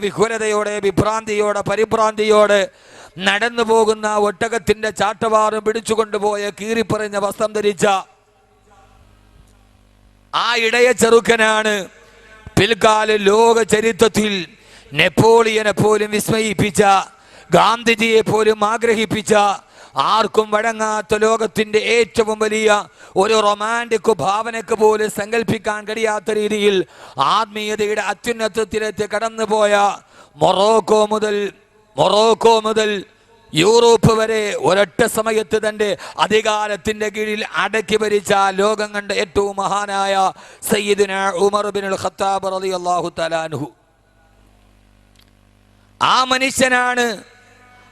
വിഹുലതയോടെ വിഭ്രാന്തിയോടെ പരിഭ്രാന്തിയോടെ നടന്നു പോകുന്ന ഒട്ടകത്തിന്റെ ചാട്ടവാറും പിടിച്ചുകൊണ്ടുപോയ കീറിപ്പറഞ്ഞ വസ്ത്രം ധരിച്ച ആ ഇടയ ചെറുക്കനാണ് പിൽക്കാല ലോക ചരിത്രത്തിൽ നെപ്പോളിയനെ പോലും വിസ്മയിപ്പിച്ച, ഗാന്ധിജിയെ പോലും ആഗ്രഹിപ്പിച്ച, ആർക്കും വഴങ്ങാത്ത ലോകത്തിന്റെ ഏറ്റവും വലിയ ഒരു റൊമാൻറ്റിക് ഭാവനയ്ക്ക് പോലും സങ്കല്പിക്കാൻ കഴിയാത്ത രീതിയിൽ ആത്മീയതയുടെ അത്യുന്നതത്തിലേക്ക് കടന്നുപോയ മൊറോക്കോ മുതൽ യൂറോപ്പ് വരെ ഒരൊറ്റ സമയത്ത് തന്റെ അധികാരത്തിന്റെ കീഴിൽ അടക്കി ഭരിച്ച ലോകം കണ്ട ഏറ്റവും മഹാനായ സയ്യിദുനാ ഉമർ ഇബ്നുൽ ഖത്താബ് റളിയല്ലാഹു തആല അൻഹു. ആ മനുഷ്യനാണ്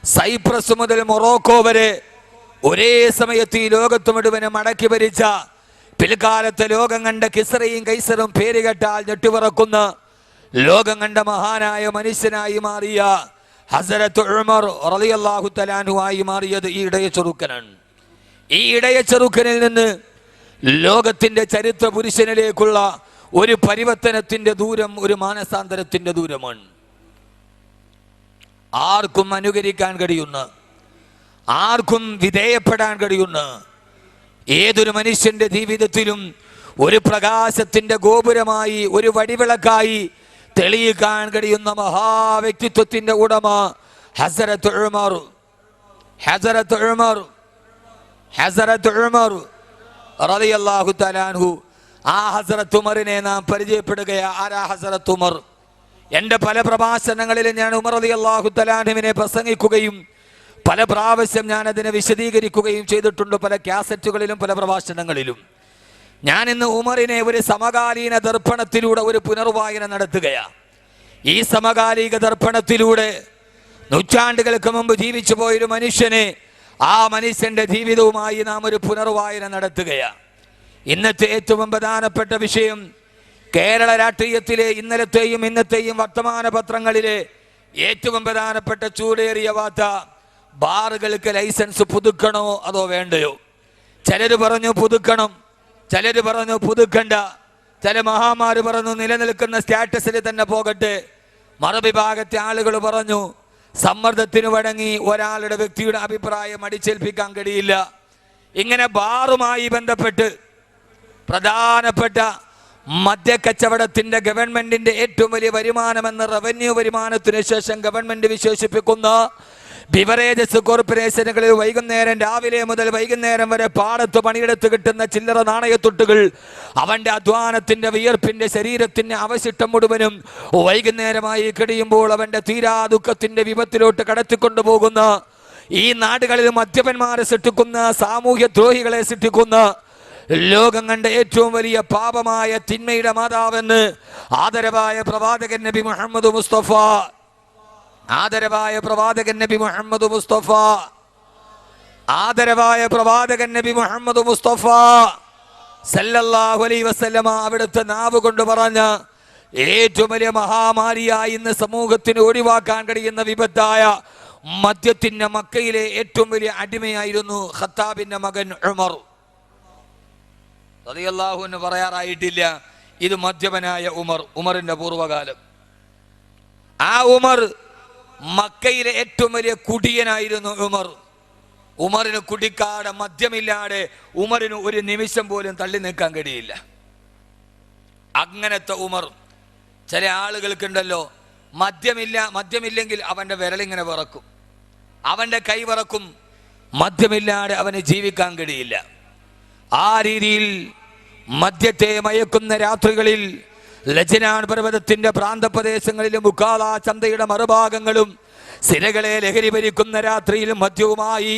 സൈപ്രസ് മുതൽ മൊറോക്കോ വരെ ഒരേ സമയത്ത് ഈ ലോകത്ത് മുഴുവനും അടക്കി ഭരിച്ച, പിൽക്കാലത്ത് ലോകം കണ്ട കിസ്റയും കൈസറും പേര് കേട്ടാൽ ഞെട്ടിവിറക്കുന്ന ലോകം കണ്ട മഹാനായ മനുഷ്യനായി മാറിയ ഹസ്രത്ത് ഉമർ റളിയല്ലാഹു തആല അൻഹു ആയി മാറിയത് ഈ ഇടയ ചെറുക്കനാണ്. ഈ ഇടയ ചെറുക്കനിൽ നിന്ന് ലോകത്തിന്റെ ചരിത്ര പുരുഷനിലേക്കുള്ള ഒരു പരിവർത്തനത്തിന്റെ ദൂരം, ഒരു മാനസാന്തരത്തിന്റെ ദൂരമാണ്. ആർക്കും അനുകരിക്കാൻ കഴിയുന്ന, ആർക്കും വിധേയപ്പെടാൻ കഴിയുന്ന, ഏതൊരു മനുഷ്യന്റെ ജീവിതത്തിലും ഒരു പ്രകാശത്തിന്റെ ഗോപുരമായി, ഒരു വടിവിളക്കായി തെളിയിക്കാൻ കഴിയുന്ന മഹാവ്യക്തിത്വത്തിന്റെ ഉടമ ഹസ്രത്ത് ഉമർ റളിയല്ലാഹു തആല അൻഹു. ആ ഹസ്രത്ത് ഉമറിനെ നാം പരിചയപ്പെടുകയാ. ആരാ ഹസ്രത്ത് ഉമർ? എൻ്റെ പല പ്രഭാഷണങ്ങളിലും ഞാൻ ഉമർ റളിയല്ലാഹു തആല അൻഹുവിനെ പ്രസംഗിക്കുകയും പല പ്രാവശ്യം ഞാൻ അതിനെ വിശദീകരിക്കുകയും ചെയ്തിട്ടുണ്ട്, പല കാസറ്റുകളിലും പല പ്രഭാഷണങ്ങളിലും. ഞാൻ ഇന്ന് ഉമറിനെ ഒരു സമകാലീന ദർപ്പണത്തിലൂടെ ഒരു പുനർവായന നടത്തുകയാണ്. ഈ സമകാലിക ദർപ്പണത്തിലൂടെ നൂറ്റാണ്ടുകൾക്ക് മുമ്പ് ജീവിച്ചു പോയൊരു മനുഷ്യനെ, ആ മനുഷ്യന്റെ ജീവിതവുമായി നാം ഒരു പുനർവായന നടത്തുകയാണ്. ഇന്നത്തെ ഏറ്റവും പ്രധാനപ്പെട്ട വിഷയം, കേരള രാഷ്ട്രീയത്തിലെ ഇന്നലത്തെയും ഇന്നത്തെയും വർത്തമാന പത്രങ്ങളിലെ ഏറ്റവും പ്രധാനപ്പെട്ട ചൂടേറിയ വാർത്ത, ബാറുകൾക്ക് ലൈസൻസ് പുതുക്കണോ അതോ വേണ്ടയോ? ചിലര് പറഞ്ഞു പുതുക്കണം, ചിലര് പറഞ്ഞു പുതുക്കണ്ട, ചില മഹാമാര് പറഞ്ഞു നിലനിൽക്കുന്ന സ്റ്റാറ്റസിൽ തന്നെ പോകട്ടെ. മറുവിഭാഗത്തെ ആളുകൾ പറഞ്ഞു സമ്മർദ്ദത്തിന് വഴങ്ങി ഒരാളുടെ വ്യക്തിയുടെ അഭിപ്രായം അടിച്ചേൽപ്പിക്കാൻ കഴിയില്ല. ഇങ്ങനെ ബാറുമായി ബന്ധപ്പെട്ട് പ്രധാനപ്പെട്ട മദ്യക്കച്ചവടത്തിന്റെ ഗവൺമെന്റിന്റെ ഏറ്റവും വലിയ വരുമാനമെന്ന റവന്യൂ വരുമാനത്തിന് ശേഷം ഗവൺമെന്റ് വിശേഷിപ്പിക്കുന്ന ബിവറേജസ് കോർപ്പറേഷനുകളിൽ വൈകുന്നേരം രാവിലെ മുതൽ വൈകുന്നേരം വരെ പാടത്ത് പണിയെടുത്ത് കിട്ടുന്ന ചില്ലറ നാണയത്തൊട്ടുകൾ അവന്റെ അധ്വാനത്തിന്റെ വിയർപ്പിന്റെ ശരീരത്തിന്റെ അവശിഷ്ടം മുഴുവനും വൈകുന്നേരമായി കഴിയുമ്പോൾ അവന്റെ തീരാ ദുഃഖത്തിന്റെ വിപത്തിലോട്ട് കടത്തിക്കൊണ്ടുപോകുന്ന, ഈ നാടുകളിൽ മദ്യപന്മാരെ സൃഷ്ടിക്കുന്ന, സാമൂഹ്യ ദ്രോഹികളെ സൃഷ്ടിക്കുന്ന, ലോകം കണ്ട ഏറ്റവും വലിയ പാപമായ തിന്മയുടെ മാതാവെന്ന് ആദരവായ പ്രവാചകൻ നബി മുഹമ്മദ് മുസ്തഫ സല്ലല്ലാഹു അലൈഹി വസല്ലമ അവിടുത്തെ നാവ് കൊണ്ട് പറഞ്ഞ ഏറ്റവും വലിയ മഹാമാരിയായി ഇന്ന് സമൂഹത്തിന് ഒഴിവാക്കാൻ കഴിയുന്ന വിപത്തായ മദ്യത്തിന്റെ മക്കയിലെ ഏറ്റവും വലിയ അടിമയായിരുന്നു ഖത്താബിന്റെ മകൻ ഉമർ റളിയല്ലാഹു അൻഹു. പറയാറായിട്ടില്ല, ഇത് മദ്യപനായ ഉമറിന്റെ പൂർവ്വകാലം. ആ ഉമർ മക്കയിലെ ഏറ്റവും വലിയ കുടിയനായിരുന്നു. ഉമറിന് കുടിക്കാതെ മദ്യമില്ലാതെ ഉമറിന് ഒരു നിമിഷം പോലും തള്ളി നിൽക്കാൻ കഴിയില്ല. അങ്ങനത്തെ ഉമർ. ചില ആളുകൾക്കുണ്ടല്ലോ, മദ്യമില്ലെങ്കിൽ അവന്റെ വിരലിങ്ങനെ വിറക്കും, അവന്റെ കൈ വിറക്കും, മദ്യമില്ലാതെ അവന് ജീവിക്കാൻ കഴിയില്ല. ആ രീതിയിൽ മദ്യത്തെ മയക്കുന്ന രാത്രികളിൽ ലജ്നാൻ പർവ്വതത്തിന്റെ പ്രാന്തപ്രദേശങ്ങളിലും മുക്കാല ചന്തയുടെ മറുഭാഗങ്ങളും സിരകളെ ലഹരി ഭരിക്കുന്ന രാത്രിയിൽ മദ്യവുമായി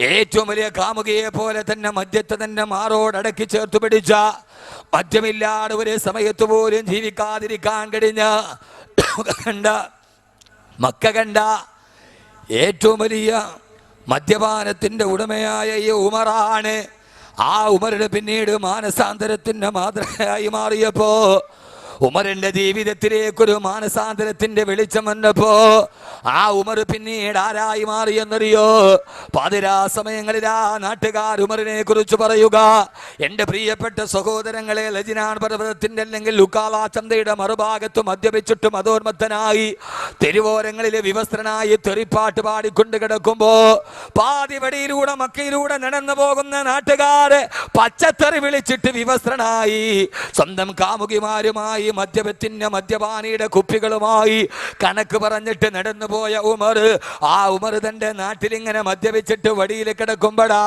ഏറ്റവും വലിയ കാമുകയെ പോലെ തന്നെ മദ്യത്തെ തന്നെ മാറോടടക്കി ചേർത്ത് പിടിച്ച, മദ്യമില്ലാതെ ഒരു സമയത്ത് പോലും ജീവിക്കാതിരിക്കാൻ കഴിഞ്ഞ മക്ക കണ്ട ഏറ്റവും വലിയ മദ്യപാനത്തിന്റെ ഉടമയായ ഈ ഉമറാണ്. ആ ഉമറിന് പിന്നീട് മാനസാന്തരത്തിന്റെ മാതൃകയായി മാറിയപ്പോ ഉമറിന്റെ ജീവിതത്തിലേക്കൊരു മാനസാന്തരത്തിന്റെ വെളിച്ചം വന്നപ്പോ ആ ഉമർ പിന്നീട് ആരായി മാറിയെന്നറിയോ? പാതിരാ സമയങ്ങളിൽ ആ നാട്ടുകാർ ഉമറിനെ കുറിച്ച് പറയുക, എന്റെ പ്രിയപ്പെട്ട സഹോദരങ്ങളെ, ലജ്നാൻ പർവ്വതത്തിന്റെ അല്ലെങ്കിൽ ലുക്കാല ചന്തയുടെ മറുഭാഗത്ത് മദ്യപിച്ചിട്ട് മതോന്മത്തനായി തെരുവോരങ്ങളിലെ വിവസ്ത്രനായി തെറിപ്പാട്ട് പാടിക്കൊണ്ട് കിടക്കുമ്പോ പാതിവടിയിലൂടെ മക്കയിലൂടെ നടന്നു പോകുന്ന നാട്ടുകാര് പച്ചത്തെറി വിളിച്ചിട്ട് വിവസ്ത്രനായി സ്വന്തം കാമുകിമാരുമായി മദ്യപത്തിന്റെ മദ്യപാനിയുടെ കുപ്പികളുമായി കണക്ക് പറഞ്ഞിട്ട് നടന്നുപോയ ഉമർ, ആ ഉമർ തന്റെ നാട്ടിലിങ്ങനെ മദ്യപിച്ചിട്ട് വടിയിൽ കിടക്കുമ്പോഴാ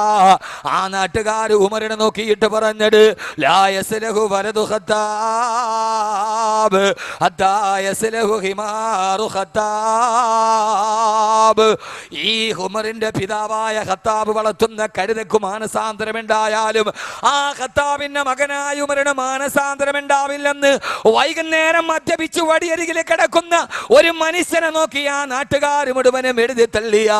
ആ നാട്ടുകാർ ഉമറിനെ നോക്കിയിട്ട് പറഞ്ഞത്, ലാ യസ്ലഹു വലദു ഖത്താബ് ഹത്താ യസ്ലഹു ഹിമാറു ഖത്താബ്. ഈ ഉമറിന്റെ പിതാവായ ഖത്താബ് വളർത്തുന്ന കഴുതക്ക് മാനസാന്തരമുണ്ടായാലും ആ ഖത്താബിന്റെ മകനായ ഉമറിന് മാനസാന്തരമുണ്ടാവില്ലെന്ന് വൈകുന്നേരം മദ്യപിച്ച് വടിയരികിൽ കിടക്കുന്ന ഒരു മനുഷ്യനെ നോക്കി ആ നാട്ടുകാർ മുഴുവനും എഴുതി തള്ളിയ,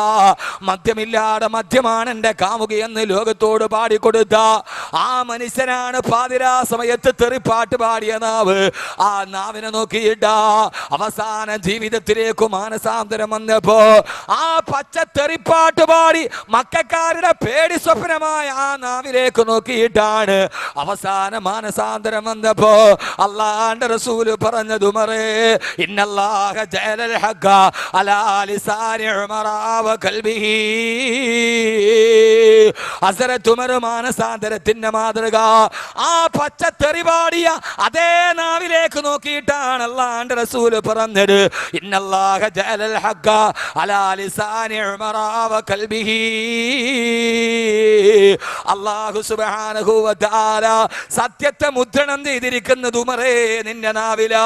മദ്യമില്ലാതെ മദ്യമാണ് എന്റെ കാമുകി എന്ന് ലോകത്തോട് പാടിക്കൊടുത്ത ആ മനുഷ്യനാണ് പാതിരാ സമയത്ത് തെറിപ്പാട്ട് പാടിയ നാവ്. ആ നാവിനെ നോക്കിയിട്ട അവസാന ജീവിതത്തിലേക്ക് മാനസാന്തരം വന്നപ്പോ ആ പച്ച തെറിപ്പാട്ട് പാടി മക്കാരുടെ പേടി സ്വപ്നമായ ആ നാവിലേക്ക് നോക്കിയിട്ടാണ് അവസാന മാനസാന്തരം വന്നപ്പോ അല്ലാഹുവിന്റെ റസൂൽ പറഞ്ഞത്, ഉമറേ ഇന്നല്ലാഹ ജഅലൽ ഹഖ അലാ ലിസാനി ഉമറ വ ഖൽബിഹി. ഹസ്രത്ത് ഉമർ മാനസാന്തരത്തിന്റെ മാതൃക ആ പച്ച തെറിപാടിയ അതേ നാവിലേക്ക് നോക്കിയിട്ടാണ് അല്ലാഹുവിന്റെ റസൂൽ പറഞ്ഞത്, ഇന്നല്ലാഹ ജഅലൽ ഹഖ അലാ ലിസാനി ഉമറ വ ഖൽബിഹി. അല്ലാഹു സുബ്ഹാനഹു വ തആല സത്യത്തെ മുദ്രണം ചെയ്തിരിക്കുന്നത് ഉമറേ നിന്റെ നാവിലാ.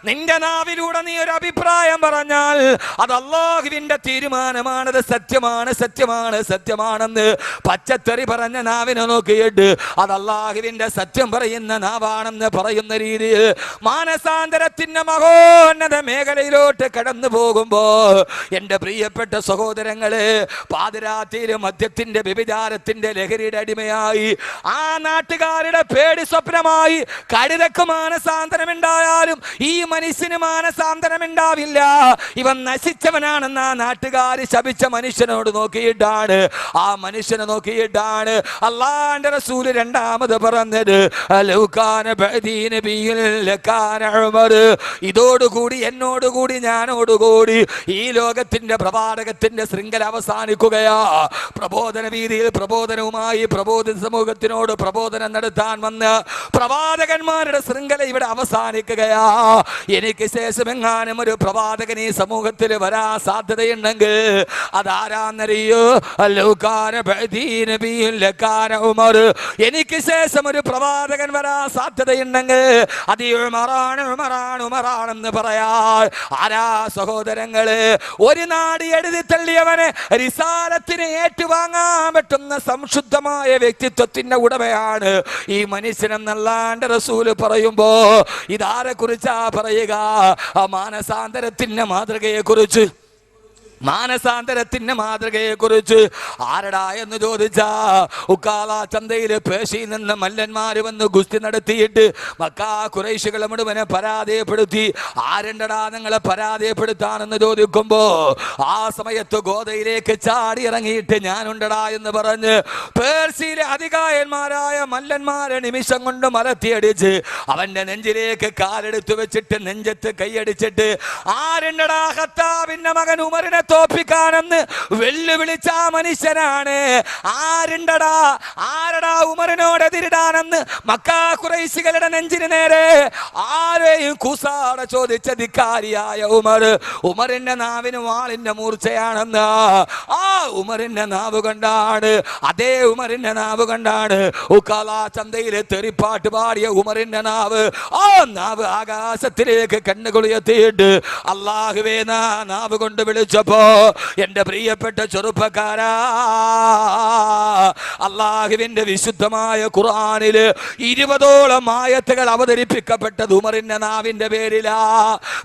നിന്റെ നാവിലൂടെ നീ ഒരു അഭിപ്രായം പറഞ്ഞാൽ അത് അല്ലാഹുവിന്റെ തീരുമാനമാണത്, സത്യമാണ് സത്യമാണ് സത്യമാണെന്ന് പച്ചത്തെറി പറഞ്ഞ നാവിനെ നോക്കിയിട്ട് അത് അല്ലാഹുവിന്റെ സത്യം പറയുന്ന നാവാണെന്ന് പറയുന്ന രീതിയിൽ മാനസാന്തരത്തിന്റെ മഹോന്നത മേഖലയിലോട്ട് കടന്നു പോകുമ്പോ എന്റെ പ്രിയപ്പെട്ട സഹോദരങ്ങളെ, പാതിരാത്രിയിൽ മദ്യത്തിന്റെ വ്യഭിചാരത്തിന്റെ ലഹരിയുടെ അടിമയായി ആ നാട്ടുകാരുടെ പേടി സ്വപ്നമായി കഴുതക്ക് മാനസാന്തരമുണ്ടായാലും ഈ മനുഷ്യന് മാനസാന്തരമുണ്ടാവില്ല, ഇവൻ നശിച്ചവനാണെന്ന് ആ നാട്ടുകാർ ശപിച്ച മനുഷ്യനോട് നോക്കിയിട്ടാണ് ആ മനുഷ്യനെ നോക്കിയിട്ടാണ് അല്ലാഹുവിന്റെ റസൂൽ രണ്ടാമത് പറഞ്ഞത്, ഇതോടുകൂടി എന്നോടുകൂടി ഞാനോടുകൂടി ഈ ലോകത്തിന്റെ പ്രവാചകത്തിന്റെ ശൃംഖല അവസാനിക്കുകയാ. പ്രബോധന വീതിയിൽ പ്രബോധനവുമായി പ്രബോധന സമൂഹത്തിനോട് പ്രബോധനം നടത്താൻ വന്ന പ്രവാചകന്മാരുടെ ശൃംഖല ഇവിടെ അവസാനിക്കുകയാ. എനിക്ക് ശേഷം എങ്ങാനും ഒരു പ്രവാചകൻ ഈ സമൂഹത്തിൽ വരാൻ സാധ്യതയുണ്ടെങ്കിൽ അതാരാന്നറിയോ? ഉമർ. എനിക്ക് ശേഷം ഒരു പ്രവാചകൻ വരാൻ സാധ്യതയുണ്ടെങ്കിൽ അത് ഉമറാണ് ഉമറാണ് ഉമറാണെന്ന് പറയാ. ആരാ സഹോദരങ്ങള്? ഒരു നാട് എഴുതി തള്ളിയവനെ റിസാലത്തിനെ ഏറ്റുവാങ്ങാൻ പറ്റുന്ന സംശുദ്ധമായ വ്യക്തിത്വത്തിന്റെ ഉടമയാണ് ഈ മനുഷ്യനെന്നല്ലാണ്ട് റസൂല് പറയുമ്പോ ഇതാരെ കുറിച്ചാ പറയുക? മാനസാന്തരത്തിന്റെ മാതൃകയെ കുറിച്ച്. മാനസാന്തരത്തിന്റെ മാതൃകയെ കുറിച്ച് ആരടാ എന്ന് ചോദിച്ചാ ഉക്കാല ചന്തയിൽ പേശിയിൽ നിന്ന് മല്ലന്മാര് വന്ന് ഗുസ്തി നടത്തിയിട്ട് മക്കാ ഖുറൈശികളെ മുഴുവനെ പരാജയപ്പെടുത്തി. ആരുണ്ടടാ നിങ്ങളെ പരാജയപ്പെടുത്താനെന്ന് ചോദിക്കുമ്പോ ആ സമയത്ത് ഗോതയിലേക്ക് ചാടി ഇറങ്ങിയിട്ട് ഞാനുണ്ടടാ എന്ന് പറഞ്ഞ് പേർഷ്യയിലെ അധികായന്മാരായ മല്ലന്മാരെ നിമിഷം കൊണ്ട് മലത്തിയടിച്ച് അവന്റെ നെഞ്ചിലേക്ക് കാലെടുത്തു വെച്ചിട്ട് നെഞ്ചത്ത് കൈയടിച്ചിട്ട് ആരുണ്ടടാ ഖത്താബിന്റെ മകൻ ഉമറിനെ തോപ്പിക്കാനെന്ന് വെല്ലുവിളിച്ച മനുഷ്യനാണ്. ആരടാ ഉമറിനോട് എതിരിടാനെന്ന് മക്കാ ഖുറൈശികളുടെ നെഞ്ചിന് നേരെ ആരെയും കൂസാടെ ചോദിച്ച ധിക്കാരിയായ ഉമർ. ഉമറിന്റെ നാവിന് വാളിന്റെ മൂർച്ചയാണെന്ന് ആ ഉമറിന്റെ നാവ് കൊണ്ടാണ്, അതേ ഉമറിന്റെ നാവ് കൊണ്ടാണ് ഉക്കാല ചന്തയിലെ തെറിപ്പാട്ട് പാടിയ ഉമറിന്റെ നാവ്. ആ നാവ് ആകാശത്തിലേക്ക് കണ്ണുകുളിയെത്തിയിട്ട് അല്ലാഹുവേ നാവ് കൊണ്ട് വിളിച്ചപ്പോ എന്റെ പ്രിയപ്പെട്ട ചെറുപ്പക്കാരാ, അള്ളാഹുവിന്റെ വിശുദ്ധമായ ഖുർആനില് 20ഓളം ആയത്തുകൾ അവതരിപ്പിക്കപ്പെട്ടത് ഉമറിന്റെ നാവിന്റെ പേരിലാ.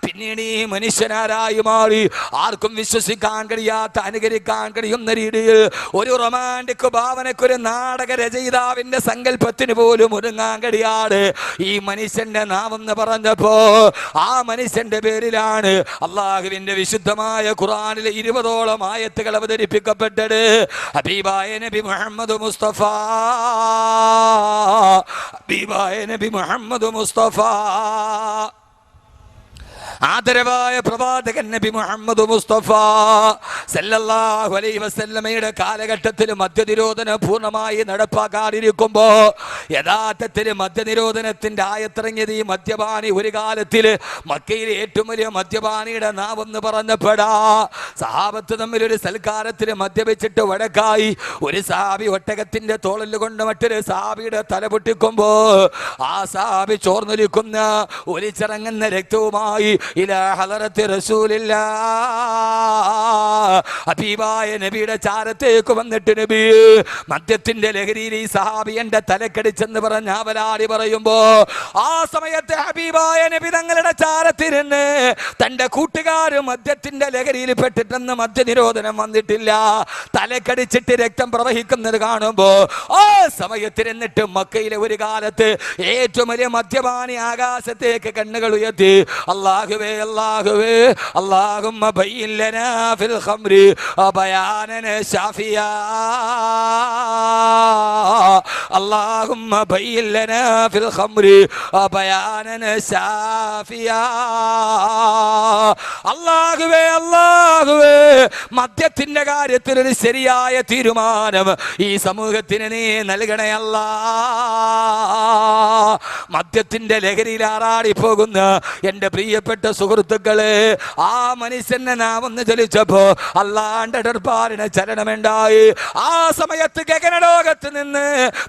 പിന്നീട് ഈ മനുഷ്യനാരായി മാറി ആർക്കും വിശ്വസിക്കാൻ കഴിയാത്ത, അനുകരിക്കാൻ കഴിയുന്ന രീതിയിൽ ഒരു റൊമാൻറ്റിക് ഭാവനക്കൊരു നാടക രചയിതാവിന്റെ സങ്കല്പത്തിന് പോലും ഒരുങ്ങാൻ കഴിയാതെ ഈ മനുഷ്യന്റെ നാവെന്ന് പറഞ്ഞപ്പോ ആ മനുഷ്യന്റെ പേരിലാണ് അള്ളാഹുവിന്റെ വിശുദ്ധമായ ഖുർആനിലെ 20ഓളം ആയത്തുകൾ അവതരിപ്പിക്കപ്പെട്ടത്. ഹബീബായ നബി മുഹമ്മദ് മുസ്തഫ, ഹബീബായ നബി മുഹമ്മദ് മുസ്തഫ, ആദരവായ പ്രവാചകൻ നബി മുഹമ്മദ് മുസ്തഫ സല്ലല്ലാഹു അലൈഹി വസല്ലമയുടെ കാലഘട്ടത്തിൽ മദ്യനിരോധനം പൂർണ്ണമായി നടപ്പാക്കാതിരിക്കുമ്പോ യഥാർത്ഥത്തിൽ മദ്യനിരോധനത്തിന്റെ ആയത്തിറങ്ങിയത് ഈ മദ്യപാനി ഒരു കാലത്തിൽ മക്കയിലെ ഏറ്റവും വലിയ മദ്യപാനിയുടെ നാവെന്ന് പറഞ്ഞപ്പെടാ. സഹാബത്ത് തമ്മിൽ ഒരു സൽക്കാരത്തിൽ മദ്യപിച്ചിട്ട് വഴക്കായി ഒരു സഹാബി ഒട്ടകത്തിന്റെ തോളിൽ കൊണ്ട് മറ്റൊരു സഹാബിയുടെ തല പൊട്ടിക്കുമ്പോ ആ സഹാബി ചോർന്നൊലിക്കുന്ന ഒലിച്ചിറങ്ങുന്ന രക്തവുമായി ഇലാ ഹളറത്തി റസൂലില്ലാഹ്, ഹബീബായ നബിയുടെ ചാരത്തേക്ക് വന്നിട്ട് നബി മദ്യത്തിന്റെ ലഹരിയിൽ ഈ സഹാബി എന്റെ തലക്കടിച്ചെന്ന് പറഞ്ഞ അവലാടി പറയുമ്പോ ആ സമയത്ത് ഹബീബായ നബി തങ്ങളുടെ ചാരത്തിരുന്ന് തന്റെ കൂട്ടുകാര് മദ്യത്തിന്റെ ലഹരിയിൽ പെട്ടിട്ടെന്ന് മദ്യനിരോധനം വന്നിട്ടില്ല, തലക്കടിച്ചിട്ട് രക്തം പ്രവഹിക്കുന്നത് കാണുമ്പോ ആ സമയത്തിരുന്നിട്ട് മക്കയിലെ ഒരു കാലത്ത് ഏറ്റവും വലിയ മദ്യപാനി ആകാശത്തേക്ക് കണ്ണുകൾ ഉയർത്തി അല്ലാഹുവേ അല്ലാഹുവേ അല്ലാഹുമ്മ ബയ്യിൻ ലനാ ഫിൽ ഖംരി ബയാനൻ ശാഫിയാ, അല്ലാഹുമ്മ ബയ്യിൻ ലനാ ഫിൽ ഖംരി ബയാനൻ ശാഫിയാ. അല്ലാഹുവേ അല്ലാഹുവേ മദ്യത്തിന്റെ കാര്യത്തിൽ ഒരു ശരിയായ തീരുമാനം ഈ സമൂഹത്തിന് നീ നൽകണേ അല്ലാ. മദ്യത്തിന്റെ ലഹരിയിൽ ആറാടി പോകുന്ന എന്റെ പ്രിയപ്പെട്ട സുഹൃത്തുക്കളെ, ആ മനുഷ്യനെ നാം ഒന്ന് ചലിച്ചപ്പോ അല്ലാണ്ട് ദർബാറിന് ചലനമുണ്ടായി. ആ സമയത്ത് ഗഗനലോകത്ത് നിന്ന്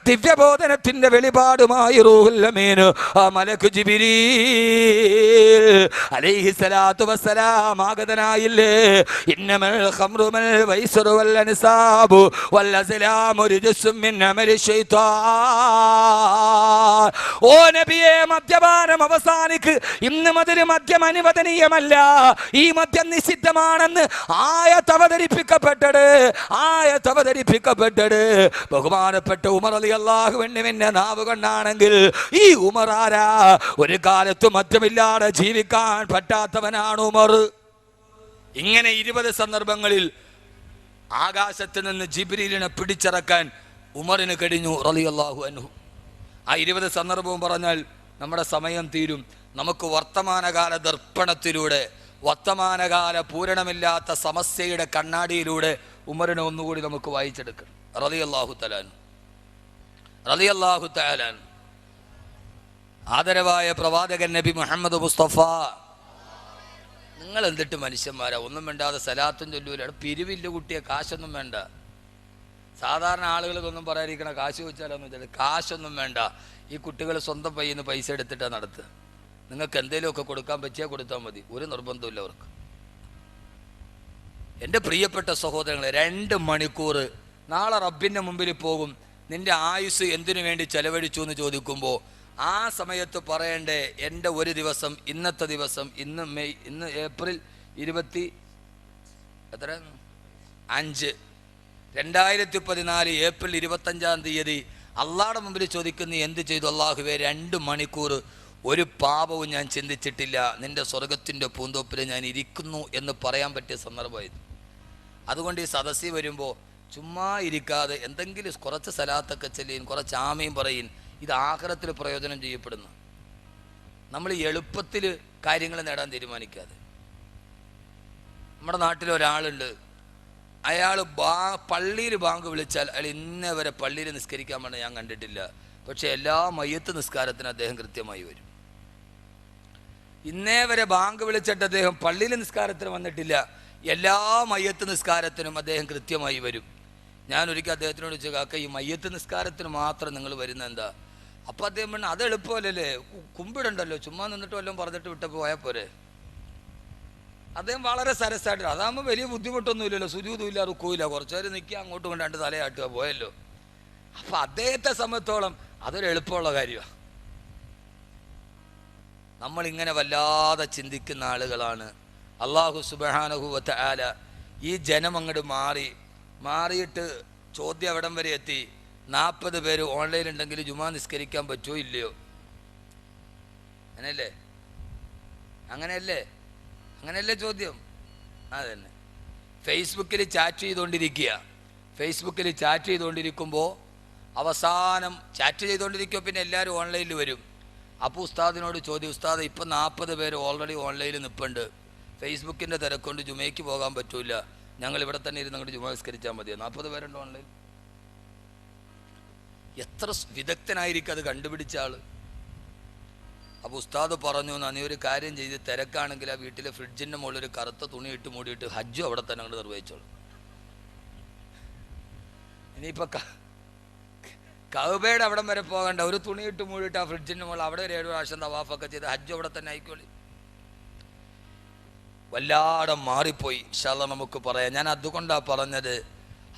ദിവ്യബോധനത്തിന്റെ വെളിപാടുമായി റൂഹുൽ അമീൻ മലക്ക് ജിബ്രീൽ അലൈഹിസ്സലാത്തു വസ്സലാം ആഗതനായില്ലേ. ഇന്നമൽ ഖംറു വൽ വൈസ്റു വൽ അൻസാബു വൽ അസ്ലാമു റിജ്സും മിൻ അമലി ശൈത്താൻ. ഓ നബിയെ, മദ്യപാനം അവസാനിക്ക്, ഇന്ന് മുതൽ മദ്യം അനുവദനീയമല്ല, ഈ മദ്യം നിഷിദ്ധമാണെന്ന് ആയത്ത് അവതരിപ്പിക്കപ്പെട്ടത് ബഹുമാനപ്പെട്ട ഉമർ റളിയല്ലാഹു അൻഹുവിന്റെ നാവ് കൊണ്ടാണെങ്കിൽ ഈ ഉമർ ആരാ? ഒരു കാലത്ത് മദ്യമില്ലാതെ ജീവിക്കാൻ പറ്റാത്തവനാണ് ഉമർ. ഇങ്ങനെ 20 സന്ദർഭങ്ങളിൽ ആകാശത്ത് നിന്ന് ജിബ്രീലിനെ പിടിച്ചിറക്കാൻ ഉമറിന് കഴിഞ്ഞു റളിയല്ലാഹു അൻഹു. ആ 20 സന്ദർഭവും പറഞ്ഞാൽ നമ്മുടെ സമയം തീരും. നമുക്ക് വർത്തമാനകാല ദർപ്പണത്തിലൂടെ, വർത്തമാനകാല പൂരണമില്ലാത്ത സമസ്യയുടെ കണ്ണാടിയിലൂടെ ഉമറിനെ ഒന്നുകൂടി നമുക്ക് വായിച്ചെടുക്കണം. റളിയല്ലാഹു തആല ആദരവായ പ്രവാചകൻ നബി മുഹമ്മദ് മുസ്തഫ. നിങ്ങൾ എന്തിട്ട് മനുഷ്യന്മാരാ, ഒന്നും വേണ്ടാതെ സലാത്തും ചൊല്ലൂല, പിരിവില്ല കുട്ടിയെ, കാശൊന്നും വേണ്ട. സാധാരണ ആളുകൾക്കൊന്നും പറയാതിരിക്കണ, കാശ് ചോദിച്ചാലൊന്നും വെച്ചാൽ കാശൊന്നും വേണ്ട. ഈ കുട്ടികൾ സ്വന്തം പയ്യിൽ നിന്ന് പൈസ എടുത്തിട്ടാണ് നടത്തുക. നിങ്ങൾക്ക് എന്തെങ്കിലുമൊക്കെ കൊടുക്കാൻ പറ്റിയാൽ കൊടുത്താൽ മതി, ഒരു നിർബന്ധമില്ല അവർക്ക്. എൻ്റെ പ്രിയപ്പെട്ട സഹോദരങ്ങളെ, 2 മണിക്കൂർ നാളെ റബ്ബിൻ്റെ മുമ്പിൽ പോകും. നിന്റെ ആയുസ് എന്തിനു വേണ്ടി ചെലവഴിച്ചു എന്ന് ചോദിക്കുമ്പോൾ ആ സമയത്ത് പറയണ്ടേ, എൻ്റെ ഒരു ദിവസം, ഇന്നത്തെ ദിവസം, ഇന്ന് ഏപ്രിൽ 25 2014 ഏപ്രിൽ 25-ാം തീയതി അള്ളാഹുടെ മുമ്പിൽ ചോദിക്കുന്ന എന്ത് ചെയ്തു? അള്ളാഹുവേ, 2 മണിക്കൂർ ഒരു പാപവും ഞാൻ ചിന്തിച്ചിട്ടില്ല, നിന്റെ സ്വർഗത്തിൻ്റെ പൂന്തോപ്പിൽ ഞാൻ ഇരിക്കുന്നു എന്ന് പറയാൻ പറ്റിയ സന്ദർഭമായിരുന്നു. അതുകൊണ്ട് ഈ സദസ്സിൽ വരുമ്പോൾ ചുമ്മാ ഇരിക്കാതെ എന്തെങ്കിലും കുറച്ച് സലാത്തൊക്കെ ചെല്ലിയും കുറച്ച് ആമയും പറയും. ഇത് ആഖിറത്തിൽ പ്രയോജനം ചെയ്യപ്പെടുന്നു. നമ്മൾ എളുപ്പത്തിൽ കാര്യങ്ങൾ നേടാൻ തീരുമാനിക്കാതെ. നമ്മുടെ നാട്ടിൽ ഒരാളുണ്ട്, അയാൾ പള്ളിയിൽ ബാങ്ക് വിളിച്ചാൽ അയാൾ ഇന്നേ വരെ പള്ളിയിൽ നിസ്കരിക്കാൻ വേണ്ടി ഞാൻ കണ്ടിട്ടില്ല. പക്ഷെ എല്ലാ മയ്യത്ത് നിസ്കാരത്തിനും അദ്ദേഹം കൃത്യമായി വരും. ഇന്നേ വരെ ബാങ്ക് വിളിച്ചിട്ട് അദ്ദേഹം പള്ളിയിൽ നിസ്കാരത്തിന് വന്നിട്ടില്ല. എല്ലാ മയ്യത്ത് നിസ്കാരത്തിനും അദ്ദേഹം കൃത്യമായി വരും. ഞാൻ ഒരിക്കൽ അദ്ദേഹത്തിനോട് ചോദിച്ചു, കാക്ക, ഈ മയ്യത്ത് നിസ്കാരത്തിന് മാത്രം നിങ്ങൾ വരുന്ന എന്താ? അപ്പം അദ്ദേഹം പറഞ്ഞു, അത് എളുപ്പമല്ലല്ലേ, കുമ്പിടണ്ടല്ലോ, ചുമ്മാ നിന്നിട്ട് വല്ലതും പറഞ്ഞിട്ട് വിട്ടപ്പോൾ പോയാൽ പോരെ. അദ്ദേഹം വളരെ സരസായിട്ട്, അതാകുമ്പോൾ വലിയ ബുദ്ധിമുട്ടൊന്നുമില്ലല്ലോ, സുജൂതുമില്ല, റുക്കൂല്ല, കുറച്ചു നേരം നിൽക്കുക, അങ്ങോട്ടും കൊണ്ടാണ്ട് തലയാട്ടുക, പോയല്ലോ. അപ്പം അദ്ദേഹത്തെ സംബന്ധിച്ചോളം അതൊരു എളുപ്പമുള്ള കാര്യമാണ്. നമ്മളിങ്ങനെ വല്ലാതെ ചിന്തിക്കുന്ന ആളുകളാണ്. അള്ളാഹു സുബ്ഹാനഹു വ തആല ഈ ജനം അങ്ങോട്ട് മാറിയിട്ട് ചോദ്യം എവിടം വരെ എത്തി? 40 പേര് ഓൺലൈൻ ഉണ്ടെങ്കിൽ ജുമാ നിസ്കരിക്കാൻ പറ്റുമോ ഇല്ലയോ? അങ്ങനെയല്ലേ ചോദ്യം? അതന്നെ. ഫേസ്ബുക്കിൽ ചാറ്റ് ചെയ്തുകൊണ്ടിരിക്കുമ്പോൾ അവസാനം ചാറ്റ് ചെയ്തുകൊണ്ടിരിക്കുമ്പോൾ പിന്നെ എല്ലാവരും ഓൺലൈനിൽ വരും. അപ്പോൾ ഉസ്താദിനോട് ചോദ്യം, ഉസ്താദ് ഇപ്പം 40 പേര് ഓൾറെഡി ഓൺലൈനിൽ നിൽപ്പുണ്ട്, ഫേസ്ബുക്കിൻ്റെ തിരക്കൊണ്ട് ജുമയ്ക്ക് പോകാൻ പറ്റൂല, ഞങ്ങൾ ഇവിടെ തന്നെ ഇരുന്ന് അങ്ങോട്ട് ജുമ നിസ്കരിച്ചാൽ മതിയോ? 40 പേരുണ്ട് ഓൺലൈൻ. എത്ര വിദഗ്ധനായിരിക്കും അത് കണ്ടുപിടിച്ച ആള്. അപ്പോൾ ഉസ്താദ് പറഞ്ഞു, നീ ഒരു കാര്യം ചെയ്ത്, തിരക്കാണെങ്കിൽ ആ വീട്ടിലെ ഫ്രിഡ്ജിൻ്റെ മുകളിൽ ഒരു കറുത്ത തുണി ഇട്ട് മൂടിയിട്ട് ഹജ്ജും അവിടെ തന്നെ അങ്ങോട്ട് നിർവഹിച്ചോളൂ. ഇനിയിപ്പോൾ കഅബയുടെ അവിടം വരെ പോകണ്ട, ഒരു തുണി ഇട്ട് മൂടിയിട്ട് ആ ഫ്രിഡ്ജിൻ്റെ മുകളിൽ അവിടെ ഒരു 7 പ്രാവശ്യം തവാഫൊക്കെ ചെയ്ത് ഹജ്ജും അവിടെ തന്നെ ആയിക്കോളി. വല്ലാതെ മാറിപ്പോയി. ഇൻഷാ അല്ലാഹ് നമുക്ക് പറയാം. ഞാൻ അതുകൊണ്ടാണ് പറഞ്ഞത്,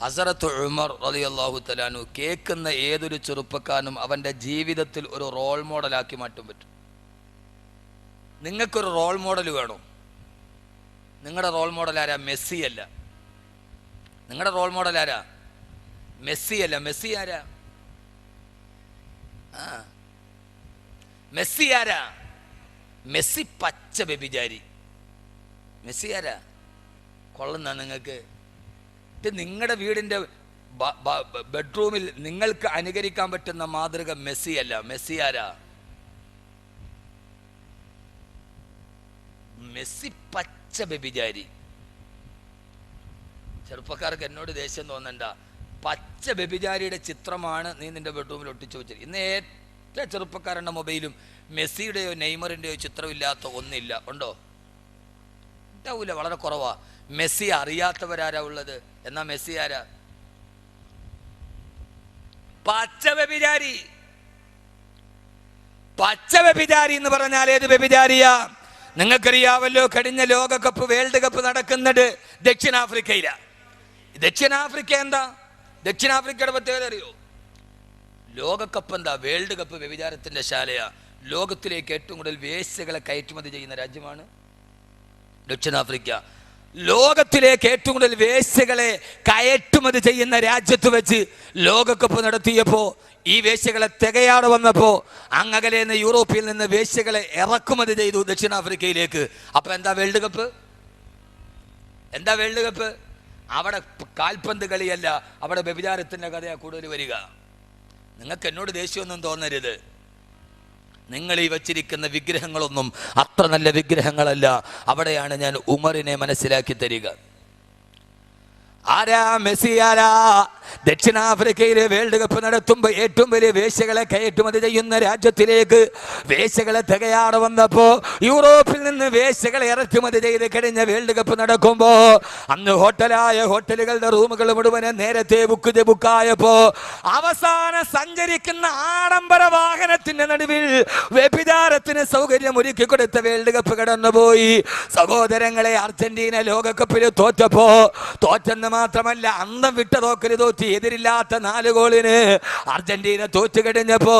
ഹസരത്ത് ഉമർ റളിയല്ലാഹു തആല അൻഹു കേൾക്കുന്ന ഏതൊരു ചെറുപ്പക്കാരനും അവൻ്റെ ജീവിതത്തിൽ ഒരു റോൾ മോഡലാക്കി മാറ്റാൻ പറ്റും. നിങ്ങൾക്കൊരു റോൾ മോഡൽ വേണോ? നിങ്ങളുടെ റോൾ മോഡൽ ആരാ? മെസ്സി അല്ല. നിങ്ങളുടെ റോൾ മോഡൽ ആരാ? മെസ്സി അല്ല. മെസ്സി ആരാ? മെസ്സി ആരാ? മെസ്സി പച്ച വ്യഭിചാരി. മെസ്സി ആരാ? കൊള്ളുന്ന നിങ്ങൾക്ക് ഇത് നിങ്ങളുടെ വീടിൻ്റെ ബെഡ്റൂമിൽ നിങ്ങൾക്ക് അനുകരിക്കാൻ പറ്റുന്ന മാതൃക മെസ്സി അല്ല. മെസ്സി ആരാ? മെസ്സി പച്ച വ്യഭിചാരി. ചെറുപ്പക്കാർക്ക് എന്നോട് ദേഷ്യം തോന്നണ്ട. പച്ച വ്യഭിചാരിയുടെ ചിത്രമാണ് നീ നിന്റെ ബെഡ്റൂമിൽ ഒട്ടിച്ചു വെച്ചത്. ഇന്ന് ഏറ്റവും ചെറുപ്പക്കാരുടെ മൊബൈലും മെസ്സിയുടെയോ നെയ്മറിൻ്റെയോ ചിത്രമില്ലാത്ത ഒന്നില്ല. ഉണ്ടോ? ഉണ്ടാവൂല, വളരെ കുറവാ. മെസ്സി അറിയാത്തവരാരാ ഉള്ളത്? എന്നാ മെസ്സി ആരാ? പച്ച വ്യഭിചാരി. പച്ച വ്യഭിചാരി എന്ന് പറഞ്ഞാൽ ഏത് വ്യഭിചാരിയാ? നിങ്ങൾക്കറിയാവല്ലോ, കഴിഞ്ഞ ലോകകപ്പ് വേൾഡ് കപ്പ് നടക്കുന്നത് ദക്ഷിണാഫ്രിക്കയിലാണ്. ദക്ഷിണാഫ്രിക്ക എന്താ? ദക്ഷിണാഫ്രിക്കയുടെ പ്രത്യേകത അറിയോ? ലോകകപ്പ് എന്താ? വേൾഡ് കപ്പ് വ്യഭിചാരത്തിന്റെ ശാലയാ. ലോകത്തിലേക്ക് ഏറ്റവും കൂടുതൽ വേശ്യകളെ കയറ്റുമതി ചെയ്യുന്ന രാജ്യമാണ് ദക്ഷിണാഫ്രിക്ക. ലോകത്തിലേക്ക് ഏറ്റവും കൂടുതൽ വേശ്യകളെ കയറ്റുമതി ചെയ്യുന്ന രാജ്യത്ത് വെച്ച് ലോകകപ്പ് നടത്തിയപ്പോൾ ഈ വേശ്യകളെ തികയാതെ വന്നപ്പോൾ അങ്ങകലെ നിന്ന് യൂറോപ്പിൽ നിന്ന് വേശ്യകളെ ഇറക്കുമതി ചെയ്തു ദക്ഷിണാഫ്രിക്കയിലേക്ക്. അപ്പൊ എന്താ വേൾഡ് കപ്പ്? എന്താ വേൾഡ് കപ്പ്? അവിടെ കാൽപന്ത് കളിയല്ല, അവിടെ വ്യഭിചാരത്തിന്റെ കഥയാണ് കൂടുതൽ വരിക. നിങ്ങൾക്ക് എന്നോട് ദേഷ്യമൊന്നും തോന്നരുത്. നിങ്ങൾ ഈ വച്ചിരിക്കുന്ന വിഗ്രഹങ്ങളൊന്നും അത്ര നല്ല വിഗ്രഹങ്ങളല്ല. അവിടെയാണ് ഞാൻ ഉമറിനെ മനസ്സിലാക്കി തരിക. ആരാ? മെസ്സി ആരാ? ദക്ഷിണാഫ്രിക്കയിലെ വേൾഡ് കപ്പ് നടത്തുമ്പോൾ ഏറ്റവും വലിയ വേശ്യകളെ കയറ്റുമതി ചെയ്യുന്ന രാജ്യത്തിലേക്ക് വേശ്യകളെ തികയാതെ വന്നപ്പോ യൂറോപ്പിൽ നിന്ന് വേശ്യകളെ ഇറക്കുമതി ചെയ്ത് കഴിഞ്ഞ വേൾഡ് കപ്പ് നടക്കുമ്പോ അന്ന് ഹോട്ടലുകളുടെ റൂമുകൾ മുഴുവനും നേരത്തെ ബുക്കായപ്പോ അവസാനം സഞ്ചരിക്കുന്ന ആഡംബര വാഹനത്തിന്റെ നടുവിൽ വ്യഭിചാരത്തിന് സൗകര്യം ഒരുക്കി കൊടുത്ത വേൾഡ് കപ്പ് കടന്നുപോയി. സഹോദരങ്ങളെ, അർജന്റീന ലോകകപ്പിൽ തോറ്റെന്ന് മാത്രമല്ല, അന്തം വിട്ട തോറ്റ് എതിരില്ലാത്ത 4 ഗോളിന് അർജന്റീന തോറ്റു കഴിഞ്ഞപ്പോ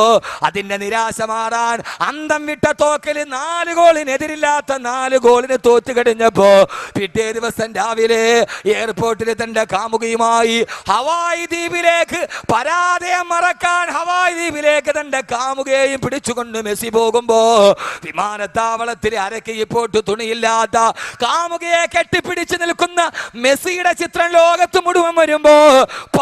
അതിന്റെ നിരാശ മാറാൻ അന്തം വിട്ട തോക്കല് 4 ഗോളിന് എതിരില്ലാത്ത 4 ഗോളിന് തോറ്റു കഴിഞ്ഞപ്പോ പിറ്റേ ദിവസം രാവിലെ എയർപോർട്ടിൽ തന്റെ കാമുകിയുമായി ഹവായ് ദ്വീപിലേക്ക് പരാജയം മറക്കാൻ ഹവായ് ദ്വീപിലേക്ക് തന്റെ കാമുകയെയും പിടിച്ചുകൊണ്ട് മെസ്സി പോകുമ്പോ വിമാനത്താവളത്തിൽ അരക്കയിപ്പോട്ട് തുണിയില്ലാത്ത കാമുകയെ കെട്ടിപ്പിടിച്ചു നിൽക്കുന്ന മെസ്സിയുടെ ചിത്രം ലോകത്ത് മുഴുവൻ വരുമ്പോ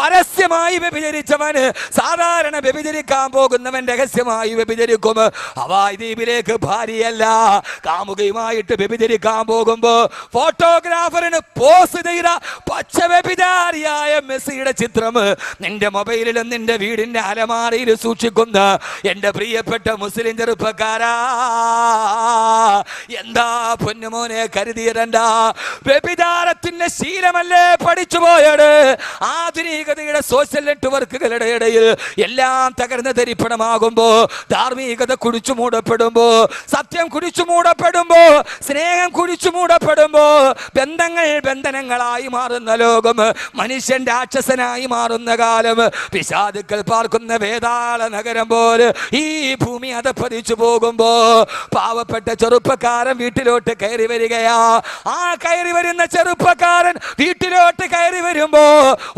പരസ്യമായി വ്യഭിചരിച്ചവന് സാധാരണ വ്യഭിചരിക്കാൻ പോകുന്നവൻ രഹസ്യമായി വ്യഭിചരിക്കും. ഹവായ് ദ്വീപിലേക്ക് ഭാര്യയല്ല കാമുകയുമായിട്ട് വ്യഭിചരിക്കാൻ പോകുമ്പോ ഫോട്ടോഗ്രാഫറിന് പോസ്റ്റ് ചെയ്ത പച്ച വ്യഭിചാരിയായ മെസ്സിയുടെ ചിത്രം നിന്റെ മൊബൈലിലും നിന്റെ വീടിന്റെ അലമാരയിൽ സൂക്ഷിക്കുന്ന എന്റെ പ്രിയപ്പെട്ട മുസ്ലിം ചെറുപ്പക്കാരാ, എന്താ പൊന്നുമോനെ കരുതിയതെന്താ? വ്യഭിചാരത്തിന്റെ ശീലമല്ലേ പഠിച്ചു പോയത്? ആധുനിക ആധുനികതയുടെ സോഷ്യൽ നെറ്റ്വർക്കുകളുടെ ഇടയിൽ എല്ലാം തകർന്ന് തരിപ്പണമാകുമ്പോ, ധാർമ്മികത കുടിച്ചു മൂടപ്പെടുമ്പോ, സത്യം കുടിച്ചു മൂടപ്പെടുമ്പോ, സ്നേഹം കുടിച്ചു മൂടപ്പെടുമ്പോ, ബന്ധങ്ങൾ ബന്ധനങ്ങളായി മാറുന്ന ലോകം, മനുഷ്യൻ രാക്ഷസനായി മാറുന്ന കാലം, പിശാചുക്കൾ പാർക്കുന്ന വേതാള നഗരം പോലെ ഈ ഭൂമി അതപ്പതിച്ചു പോകുമ്പോ പാവപ്പെട്ട ചെറുപ്പക്കാരൻ വീട്ടിലോട്ട് കയറി വരികയാ. ആ കയറി വരുന്ന ചെറുപ്പക്കാരൻ വീട്ടിലോട്ട് കയറി വരുമ്പോ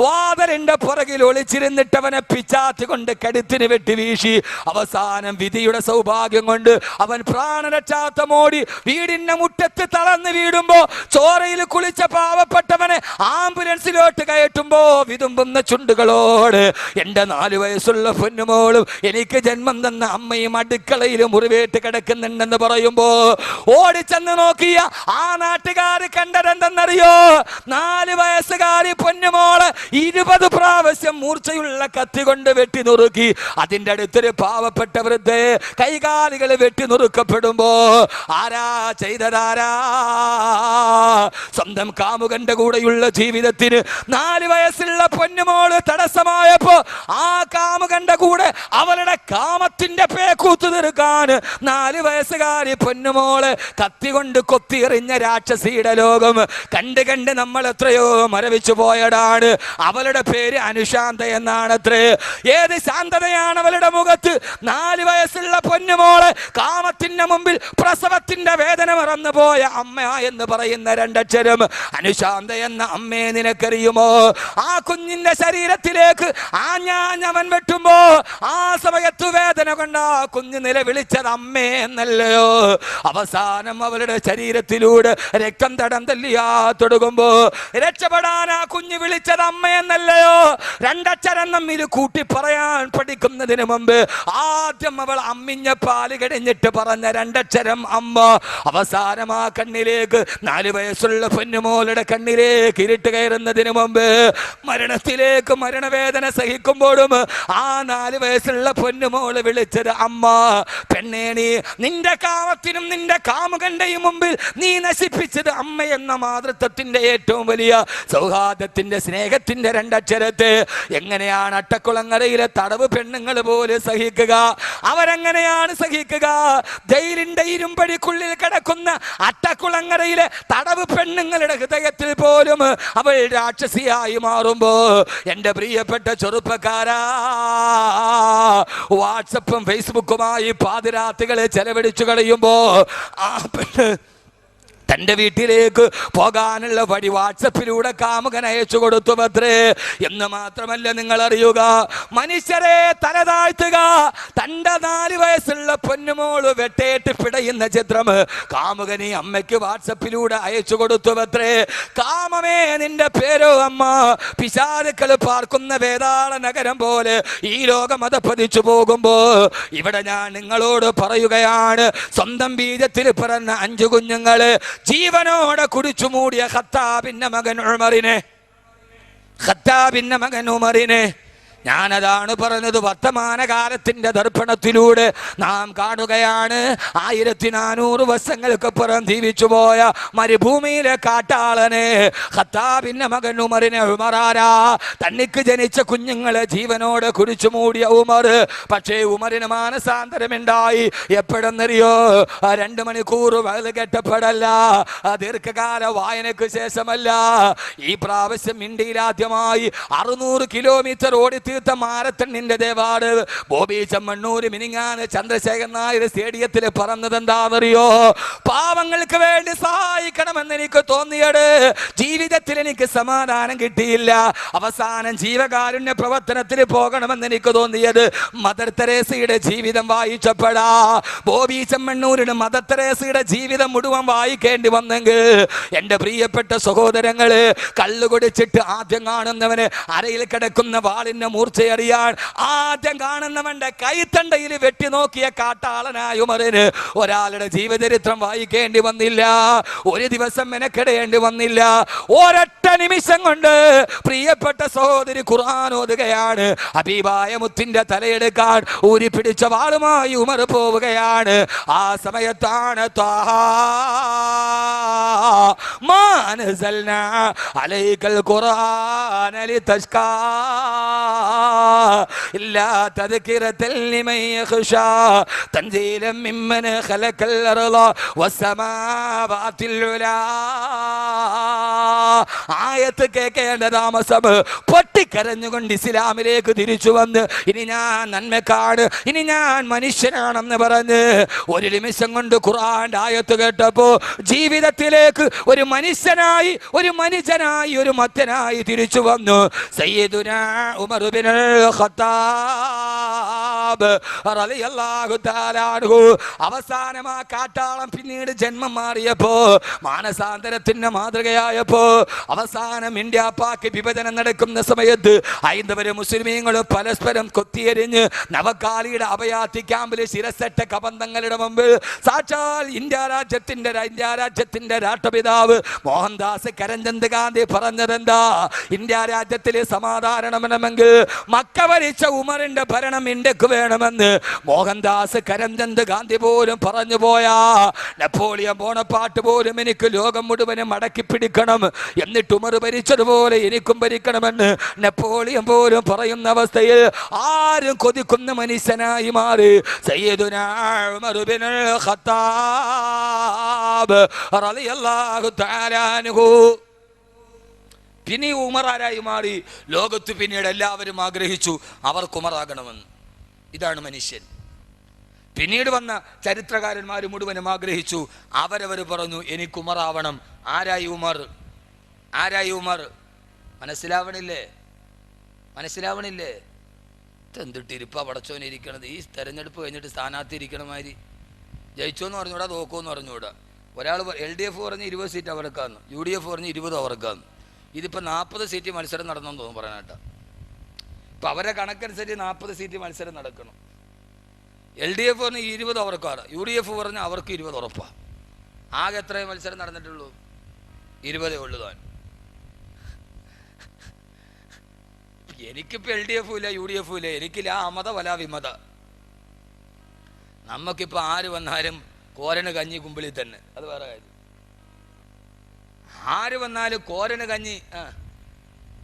വാതിലിന്റെ പുറകിൽ ഒളിച്ചിരുന്നിട്ടവനെ പിച്ചാത്തി കൊണ്ട് കഴുത്തിന് വെട്ടി വീശി അവസാനം വിധിയുടെ സൗഭാഗ്യം കൊണ്ട് അവൻ പ്രാണരക്ഷാത്തമോടി വീടിന്റെ മുറ്റത്ത് തളർന്ന് വീടുമ്പോ ചോരയിൽ കുളിച്ച പാവപ്പെട്ടവനെ ആംബുലൻസിലോട്ട് കയറ്റുമ്പോ വിതുമ്പുന്ന ചുണ്ടുകളോട് എന്റെ 4 വയസ്സുള്ള പൊന്നുമോളും എനിക്ക് ജന്മം തന്ന അമ്മയും അടുക്കളയിൽ മുറിവേറ്റ് കിടക്കുന്നുണ്ടെന്ന് പറയുമ്പോ ഓടിച്ചെന്ന് നോക്കിയ ആ നാട്ടുകാർ കണ്ടതെന്തെന്നറിയോ? 4 വയസ്സുകാരി പൊന്നുമോള് 20 പ്രാവശ്യം മൂർച്ചയുള്ള കത്തി കൊണ്ട് വെട്ടി നുറുക്കി. അതിന്റെ അടുത്തൊരു പാവപ്പെട്ട വൃദ്ധയെ കൈകാലുകൾ വെട്ടി നുറുക്കപ്പെടുമ്പോ ആരാ ചെയ്തതാരാ? സ്വന്തം കാമുകന്റെ കൂടെയുള്ള ജീവിതത്തിന് 4 വയസ്സുള്ള പൊന്നുമോള് തടസ്സമായപ്പോ ആ കാമുകന്റെ കൂടെ അവളുടെ കാമത്തിന്റെ പേക്കൂത്ത് തീർക്കാൻ 4 വയസ്സുകാരി പൊന്നുമോള് കത്തി കൊണ്ട് കൊത്തിയെറിഞ്ഞ രാക്ഷസിയുടെ ലോകം കണ്ട് കണ്ട് നമ്മൾ എത്രയോ മരവിച്ചു പോയടാണ്. അവളുടെ പേര് അനുശാന്ത എന്നാണത്രേ. ഏത് ശാന്തതയാണ് അവളുടെ മുഖത്ത്! 4 വയസ്സുള്ള പൊന്നുമോള് കാമത്തിന്റെ മുമ്പിൽ പ്രസവത്തിന്റെ വേദന മറന്നു പോയ അമ്മ എന്ന് പറയുന്ന 2 അക്ഷരം അനുശാന്ത എന്ന അമ്മയെ നിനക്കറിയുമോ? ആ കുഞ്ഞിന്റെ ശരീരത്തിലേക്ക് ആഞ്ഞാഞ്ഞവൻ വെട്ടുമ്പോ ആ സമയത്തു വേദന കൊണ്ട് ആ കുഞ്ഞ് നിലവിളിച്ചത് അമ്മേ എന്നല്ലയോ? അവസാനം അവളുടെ ശരീരത്തിലൂടെ രക്തം തടം തല്ലിയാ തൊടുകുമ്പോ രക്ഷപ്പെടാൻ ആ കുഞ്ഞ് വിളിച്ചത് അമ്മ എന്നല്ലയോ? 2 അക്ഷരം തമ്മിൽ കൂട്ടി പറയാൻ പഠിക്കുന്നതിന് മുമ്പ് ആദ്യം അവൾ അമ്മിഞ്ഞ പാല് കടിഞ്ഞിട്ട് പറഞ്ഞ 2 അക്ഷരം അമ്മ. അവസാനം ആ കണ്ണിലേക്ക് 4 വയസ്സുള്ള പൊന്നുമോളുടെ കണ്ണിലേക്ക് ഇരുട്ട് കയറുന്നതിന് മുമ്പ് മരണത്തിലേക്ക് മരണവേദന സഹിക്കുമ്പോഴും ആ 4 വയസ്സുള്ള പൊന്നുമോള് വിളിച്ചത് അമ്മ. പെണ്ണേ, നീ നിന്റെ കാമത്തിനും നിന്റെ കാമുകന്റെയും മുമ്പിൽ നീ നശിപ്പിച്ചത് അമ്മ എന്ന മാതൃത്വത്തിന്റെ ഏറ്റവും വലിയ സൗഹാർദ്ദത്തിന്റെ സ്നേഹത്തിന്റെ 2 അക്ഷരത്തെ എങ്ങനെയാണ് അട്ടക്കുളങ്ങരയിലെ തടവ് പെണ്ണുങ്ങൾ പോലെ സഹിക്കുക? അവരെങ്ങനെയാണ് സഹിക്കുക? ജയിലിന്റെ ഇരുമ്പടിക്കുള്ളിൽ കിടക്കുന്ന അട്ടക്കുളങ്ങരയിലെ തടവ് പെണ്ണുങ്ങളുടെ ഹൃദയത്തിൽ പോലും അവൾ രാക്ഷസിയായി മാറുമ്പോ എന്റെ പ്രിയപ്പെട്ട ചെറുപ്പക്കാരാ, വാട്സപ്പും ഫേസ്ബുക്കുമായി പാതിരാത്രികളെ ചെലവഴിച്ചു കളയുമ്പോ ആ പെണ്ണ് തന്റെ വീട്ടിലേക്ക് പോകാനുള്ള വഴി വാട്സപ്പിലൂടെ കാമുകൻ അയച്ചു കൊടുത്തു അത്രേ. എന്ന് മാത്രമല്ല, നിങ്ങൾ അറിയുക, മനുഷ്യരെ തലതാഴ്ത്തുക. തന്റെ 4 വയസ്സുള്ള പൊന്നുമോള് വെട്ടേറ്റ് പിടയുന്ന ചിത്രം കാമുകനെ അമ്മയ്ക്ക് വാട്സപ്പിലൂടെ അയച്ചു കൊടുത്തു അത്രേ. കാമമേ, നിന്റെ പേരോ അമ്മ. പിശാചുക്കൾ പാർക്കുന്ന വേതാള നഗരം പോലെ ഈ ലോകം അതപ്പതിച്ചു പോകുമ്പോ ഇവിടെ ഞാൻ നിങ്ങളോട് പറയുകയാണ്, സ്വന്തം ബീജത്തിൽ പിറന്ന 5 കുഞ്ഞുങ്ങള് ജീവനോടെ കുടിച്ചു മൂടിയ ഖത്താബിന്റെ മകൻ ഉമറിനെ ഞാനതാണ് പറഞ്ഞത്. വർത്തമാനകാലത്തിന്റെ ദർപ്പണത്തിലൂടെ നാം കാണുകയാണ് 1400 വർഷങ്ങൾക്കപ്പുറം ജീവിച്ചു പോയ മരുഭൂമിയിലെ കാട്ടാളനെ ഖത്താബിന്റെ മകൻ ഉമറിനെ. ഉമറാരാ? തന്നിക്ക് ജനിച്ച കുഞ്ഞുങ്ങളെ ജീവനോടെ കുടിച്ചു മൂടിയ ഉമർ. പക്ഷേ ഉമറിന് മാനസാന്തരമുണ്ടായി. എപ്പോഴെന്നറിയോ? 2 മണിക്കൂർ വയല് കെട്ടപ്പെടല്ല, ദീർഘകാല വായനയ്ക്ക് ശേഷമല്ല. ഈ പ്രാവശ്യം ഇന്ത്യയിലാദ്യമായി 600 കിലോമീറ്റർ ഓടി തീർത്ത മാരത്തണിന്റെ ദേവാട് ബോബി ചെമ്മണ്ണൂർ മിനിങ്ങാന് ചന്ദ്രശേഖരൻ നായർ സ്റ്റേഡിയത്തിൽ പറഞ്ഞത് എന്താണെന്നറിയോ? പാവങ്ങൾക്ക് വേണ്ടി സഹായിക്കണമെന്ന് എനിക്ക് തോന്നിയത് ജീവിതത്തിൽ എനിക്ക് സമാധാനം കിട്ടിയില്ല. അവസാനം ജീവകാരുണ്യ പ്രവർത്തനത്തിൽ പോകണമെന്ന് എനിക്ക് തോന്നിയത് മദർ തെരേസയുടെ ജീവിതം വായിച്ചപ്പോഴാ. ബോബി ചെമ്മണ്ണൂരിന് മദർ തെരേസയുടെ ജീവിതം മുഴുവൻ വായിക്കേണ്ടി വന്നെങ്കിൽ എൻ്റെ പ്രിയപ്പെട്ട സഹോദരങ്ങള്, കള്ളു കുടിച്ചിട്ട് ആദ്യം കാണുന്നവന് അരയിൽ കിടക്കുന്ന വാളിന്റെ മൂർച്ചയറിയാൻ ആദ്യം കാണുന്നവന്റെ കൈത്തണ്ടയിൽ വെട്ടി നോക്കിയ കാട്ടാളനായ ഉമറിന് ഒരാളുടെ ജീവചരിത്രം വായിക്കേണ്ടി വന്നില്ല, ഒരു ദിവസം മെനക്കെടേണ്ടി വന്നില്ല. ഒരൊറ്റ നിമിഷം കൊണ്ട് പ്രിയപ്പെട്ട സഹോദരി ഖുർആൻ ഓതുകയാണ്. ഹബീബായ മുത്തിന്റെ തലയെടുക്കാൻ ഊരി പിടിച്ച വാളുമായി ഉമർ പോവുകയാണ്. ആ സമയത്താണ് ത്വാഹ മാ അൻസൽനാ അലൈക്കൽ ഖുർആന ലിതശ്കാ ഇല്ലാ തദ്കിറതൻ ലിമൻ യഖ്ശാ തൻസീലൻ മിമ്മൻ ഖലഖൽ അർള വസ്സമാവാതിൽ ഉലാ. ആയത്ത് കേൾക്കേണ്ട താമസം പൊട്ടിക്കരഞ്ഞുകൊണ്ട് ഇസ്ലാമിലേക്ക് തിരിച്ചു വന്ന് ഇനി ഞാൻ നന്മക്കാണ്, ഇനി ഞാൻ മനുഷ്യനാണെന്ന് പറഞ്ഞ് ഒരു നിമിഷം കൊണ്ട് ഖുർആന്റെ ആയത്ത് കേട്ടപ്പോ ജീവിതത്തിലേക്ക് ഒരു മനുഷ്യനായി, ഒരു മനുഷ്യനായി, ഒരു മത്തനായി തിരിച്ചു വന്നു. സയ്യിദുനാ ഉമർ ഇബ്നുൽ ഖത്താബ് റളിയല്ലാഹു തആല അൻഹു. അവസാനം ആ കാട്ടാളം പിന്നീട് ജന്മം മാറിയപ്പോ, മാനസാന്തരത്തിന്റെ മാതൃകയായപ്പോ, അവസാനം ഇന്ത്യ പാക് വിഭജനം നടക്കുന്ന സമയത്ത് ഹൈന്ദവരും മുസ്ലിമീങ്ങളും പരസ്പരം കൊത്തിയെരിഞ്ഞ് നവകാലിയുടെ അഭയാർത്ഥി ക്യാമ്പിൽ ശിരസെട്ട കബന്ധങ്ങളുടെ മുമ്പിൽ സാക്ഷാൽ ഇന്ത്യ രാജ്യത്തിന്റെ രാഷ്ട്രപിതാവ് മോഹൻദാസ് കരംചന്ദ് ഗാന്ധി പറഞ്ഞതെന്താ? ഇന്ത്യ രാജ്യത്തിലെ സമാധാനമെങ്കിൽ മക്ക ഭരിച്ച ഉമറിന്റെ ഭരണം ഇന്ത്യക്ക് വേണമെന്ന് മോഹൻദാസ് കരംചന്ദ് ഗാന്ധി പോലും പറഞ്ഞു പോയാ. നെപ്പോളിയൻ ബോണപ്പാർട്ട് പോലും എനിക്ക് ലോകം മുഴുവനും മടക്കി പിടിക്കണം, എന്നിട്ട് ഉമർ ഭരിച്ചതുപോലെ എനിക്കും ഭരിക്കണമെന്ന് നെപ്പോളിയൻ പോലും പറയുന്ന അവസ്ഥയിൽ ആരും കൊതിക്കുന്ന മനുഷ്യനായി മാറി സയ്യിദുനാ ഉമർ ഇബ്നുൽ ഖത്താബ് റളിയല്ലാഹു തആല അൻഹു. പിന്നെ ഉമർ ആരായി മാറി? ലോകത്ത് പിന്നീട് എല്ലാവരും ആഗ്രഹിച്ചു അവർക്ക് ഉമറാകണമെന്ന്. ഇതാണ് മനുഷ്യൻ. പിന്നീട് വന്ന ചരിത്രകാരന്മാർ മുഴുവനും ആഗ്രഹിച്ചു, അവരവർ പറഞ്ഞു എനിക്ക് ഉമറാവണം. ആരായി ഉമർ? ആരായി ഉമർ? മനസ്സിലാവണില്ലേ? എന്തിട്ട് ഇരിപ്പാ പടച്ചോനെ ഇരിക്കണത്? ഈ തെരഞ്ഞെടുപ്പ് കഴിഞ്ഞിട്ട് സ്ഥാനാർത്ഥി ഇരിക്കണമാതിരി ജയിച്ചോന്ന് പറഞ്ഞുകൂടാ, തോക്കുമെന്ന് പറഞ്ഞുകൂടാ. ഒരാൾ LDF പറഞ്ഞ് 20 സീറ്റ് അവർക്കാന്ന്, UDF പറഞ്ഞ് 20 അവർക്കാന്ന്. ഇതിപ്പോൾ 40 സീറ്റ് മത്സരം നടന്നെന്ന് തോന്നുന്നു പറയാനായിട്ടാ. ഇപ്പം അവരെ കണക്കനുസരിച്ച് 40 സീറ്റ് മത്സരം നടക്കണം. LDF പറഞ്ഞ് 20 അവർക്കാണ്, UDF പറഞ്ഞ് അവർക്ക് 20 ഉറപ്പാണ്. ആകെ എത്രയും മത്സരം നടന്നിട്ടുള്ളൂ? 20 ഉള്ളു താൻ. എനിക്കിപ്പോൾ LDF ഇല്ല, UDF ഇല്ല, എനിക്കില്ല അമത വല വിമത. നമുക്കിപ്പോൾ ആര് വന്നാലും കോരന് കഞ്ഞി കുമ്പിളി തന്നെ, അത് വേറെ കാര്യം. ആര് വന്നാലും കോരന് കഞ്ഞി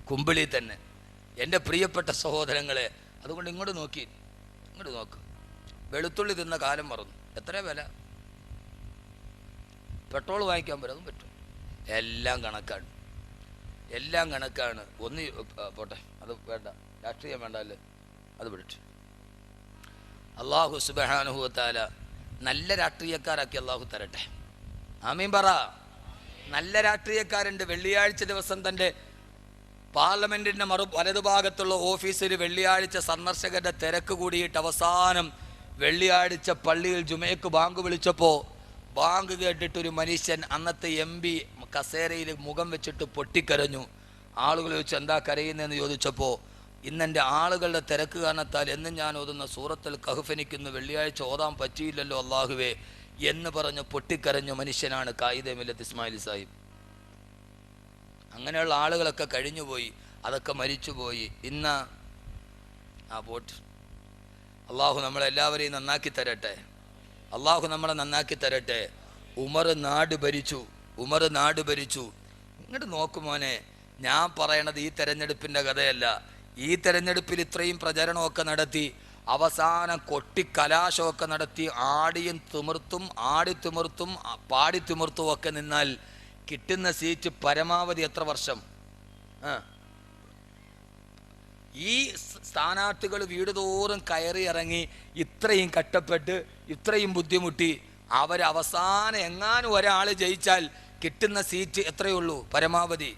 കുമ്പിളി തന്നെ. എൻ്റെ പ്രിയപ്പെട്ട സഹോദരങ്ങളെ, അതുകൊണ്ട് ഇങ്ങോട്ട് നോക്ക്. വെളുത്തുള്ളി തിന്ന കാലം മറന്നു. എത്ര വില? പെട്രോൾ വാങ്ങിക്കാൻ പറ്റും, അതും പറ്റും. എല്ലാം കണക്കാണ്. ഒന്ന് പോട്ടെ, അത് വേണ്ട, രാഷ്ട്രീയം വേണ്ടല്ലേ, അത് വിളിച്ചു. അള്ളാഹു സുബ്ഹാനഹു വ തആല നല്ല രാഷ്ട്രീയക്കാരാക്കി അള്ളാഹു തരട്ടെ. ആമീൻ പറ. നല്ല രാഷ്ട്രീയക്കാരുണ്ട്. വെള്ളിയാഴ്ച ദിവസം തൻ്റെ പാർലമെൻറ്റിൻ്റെ വലതുഭാഗത്തുള്ള ഓഫീസിൽ വെള്ളിയാഴ്ച സന്ദർശകരുടെ തിരക്ക് കൂടിയിട്ട് അവസാനം വെള്ളിയാഴ്ച പള്ളിയിൽ ജുമയ്ക്ക് ബാങ്ക് വിളിച്ചപ്പോൾ ബാങ്ക് കേട്ടിട്ടൊരു മനുഷ്യൻ അന്നത്തെ MP കസേരയിൽ മുഖം വെച്ചിട്ട് പൊട്ടിക്കരഞ്ഞു. ആളുകൾ ചോദിച്ചു എന്താ കരയുന്നതെന്ന് ചോദിച്ചപ്പോൾ ഇന്നെൻ്റെ ആളുകളുടെ തിരക്ക് കാരണത്താൽ എന്നും ഞാൻ ഓതുന്ന സൂറത്തുൽ കഹ്ഫ് എനിക്കിന്ന് വെള്ളിയാഴ്ച ഓതാൻ പറ്റിയില്ലല്ലോ അള്ളാഹുവേ എന്ന് പറഞ്ഞ് പൊട്ടിക്കരഞ്ഞ മനുഷ്യനാണ് കായിദെ മില്ലത്ത് ഇസ്മായിൽ സാഹിബ്. അങ്ങനെയുള്ള ആളുകളൊക്കെ കഴിഞ്ഞുപോയി, അതൊക്കെ മരിച്ചുപോയി. ഇന്ന് പോട്ട്. അള്ളാഹു നമ്മളെല്ലാവരെയും നന്നാക്കി തരട്ടെ. നമ്മളെ നന്നാക്കി തരട്ടെ. ഉമർ നാട് ഭരിച്ചു. ഇങ്ങോട്ട് നോക്കുമോനെ, ഞാൻ പറയണത് ഈ തെരഞ്ഞെടുപ്പിൻ്റെ കഥയല്ല. ഈ തെരഞ്ഞെടുപ്പിൽ ഇത്രയും പ്രചരണമൊക്കെ നടത്തി, അവസാനം കൊട്ടിക്കലാശമൊക്കെ നടത്തി, ആടിത്തിമിർത്തും പാടിത്തിമിർത്തും ഒക്കെ നിന്നാൽ കിട്ടുന്ന സീറ്റ് പരമാവധി എത്ര വർഷം? ഈ സ്ഥാനാർത്ഥികൾ വീട് തോറും കയറി ഇറങ്ങി ഇത്രയും കഷ്ടപ്പെട്ട് ഇത്രയും ബുദ്ധിമുട്ടി അവരവസാനം എങ്ങാനും ഒരാൾ ജയിച്ചാൽ കിട്ടുന്ന സീറ്റ് എത്രയുള്ളൂ പരമാവധി?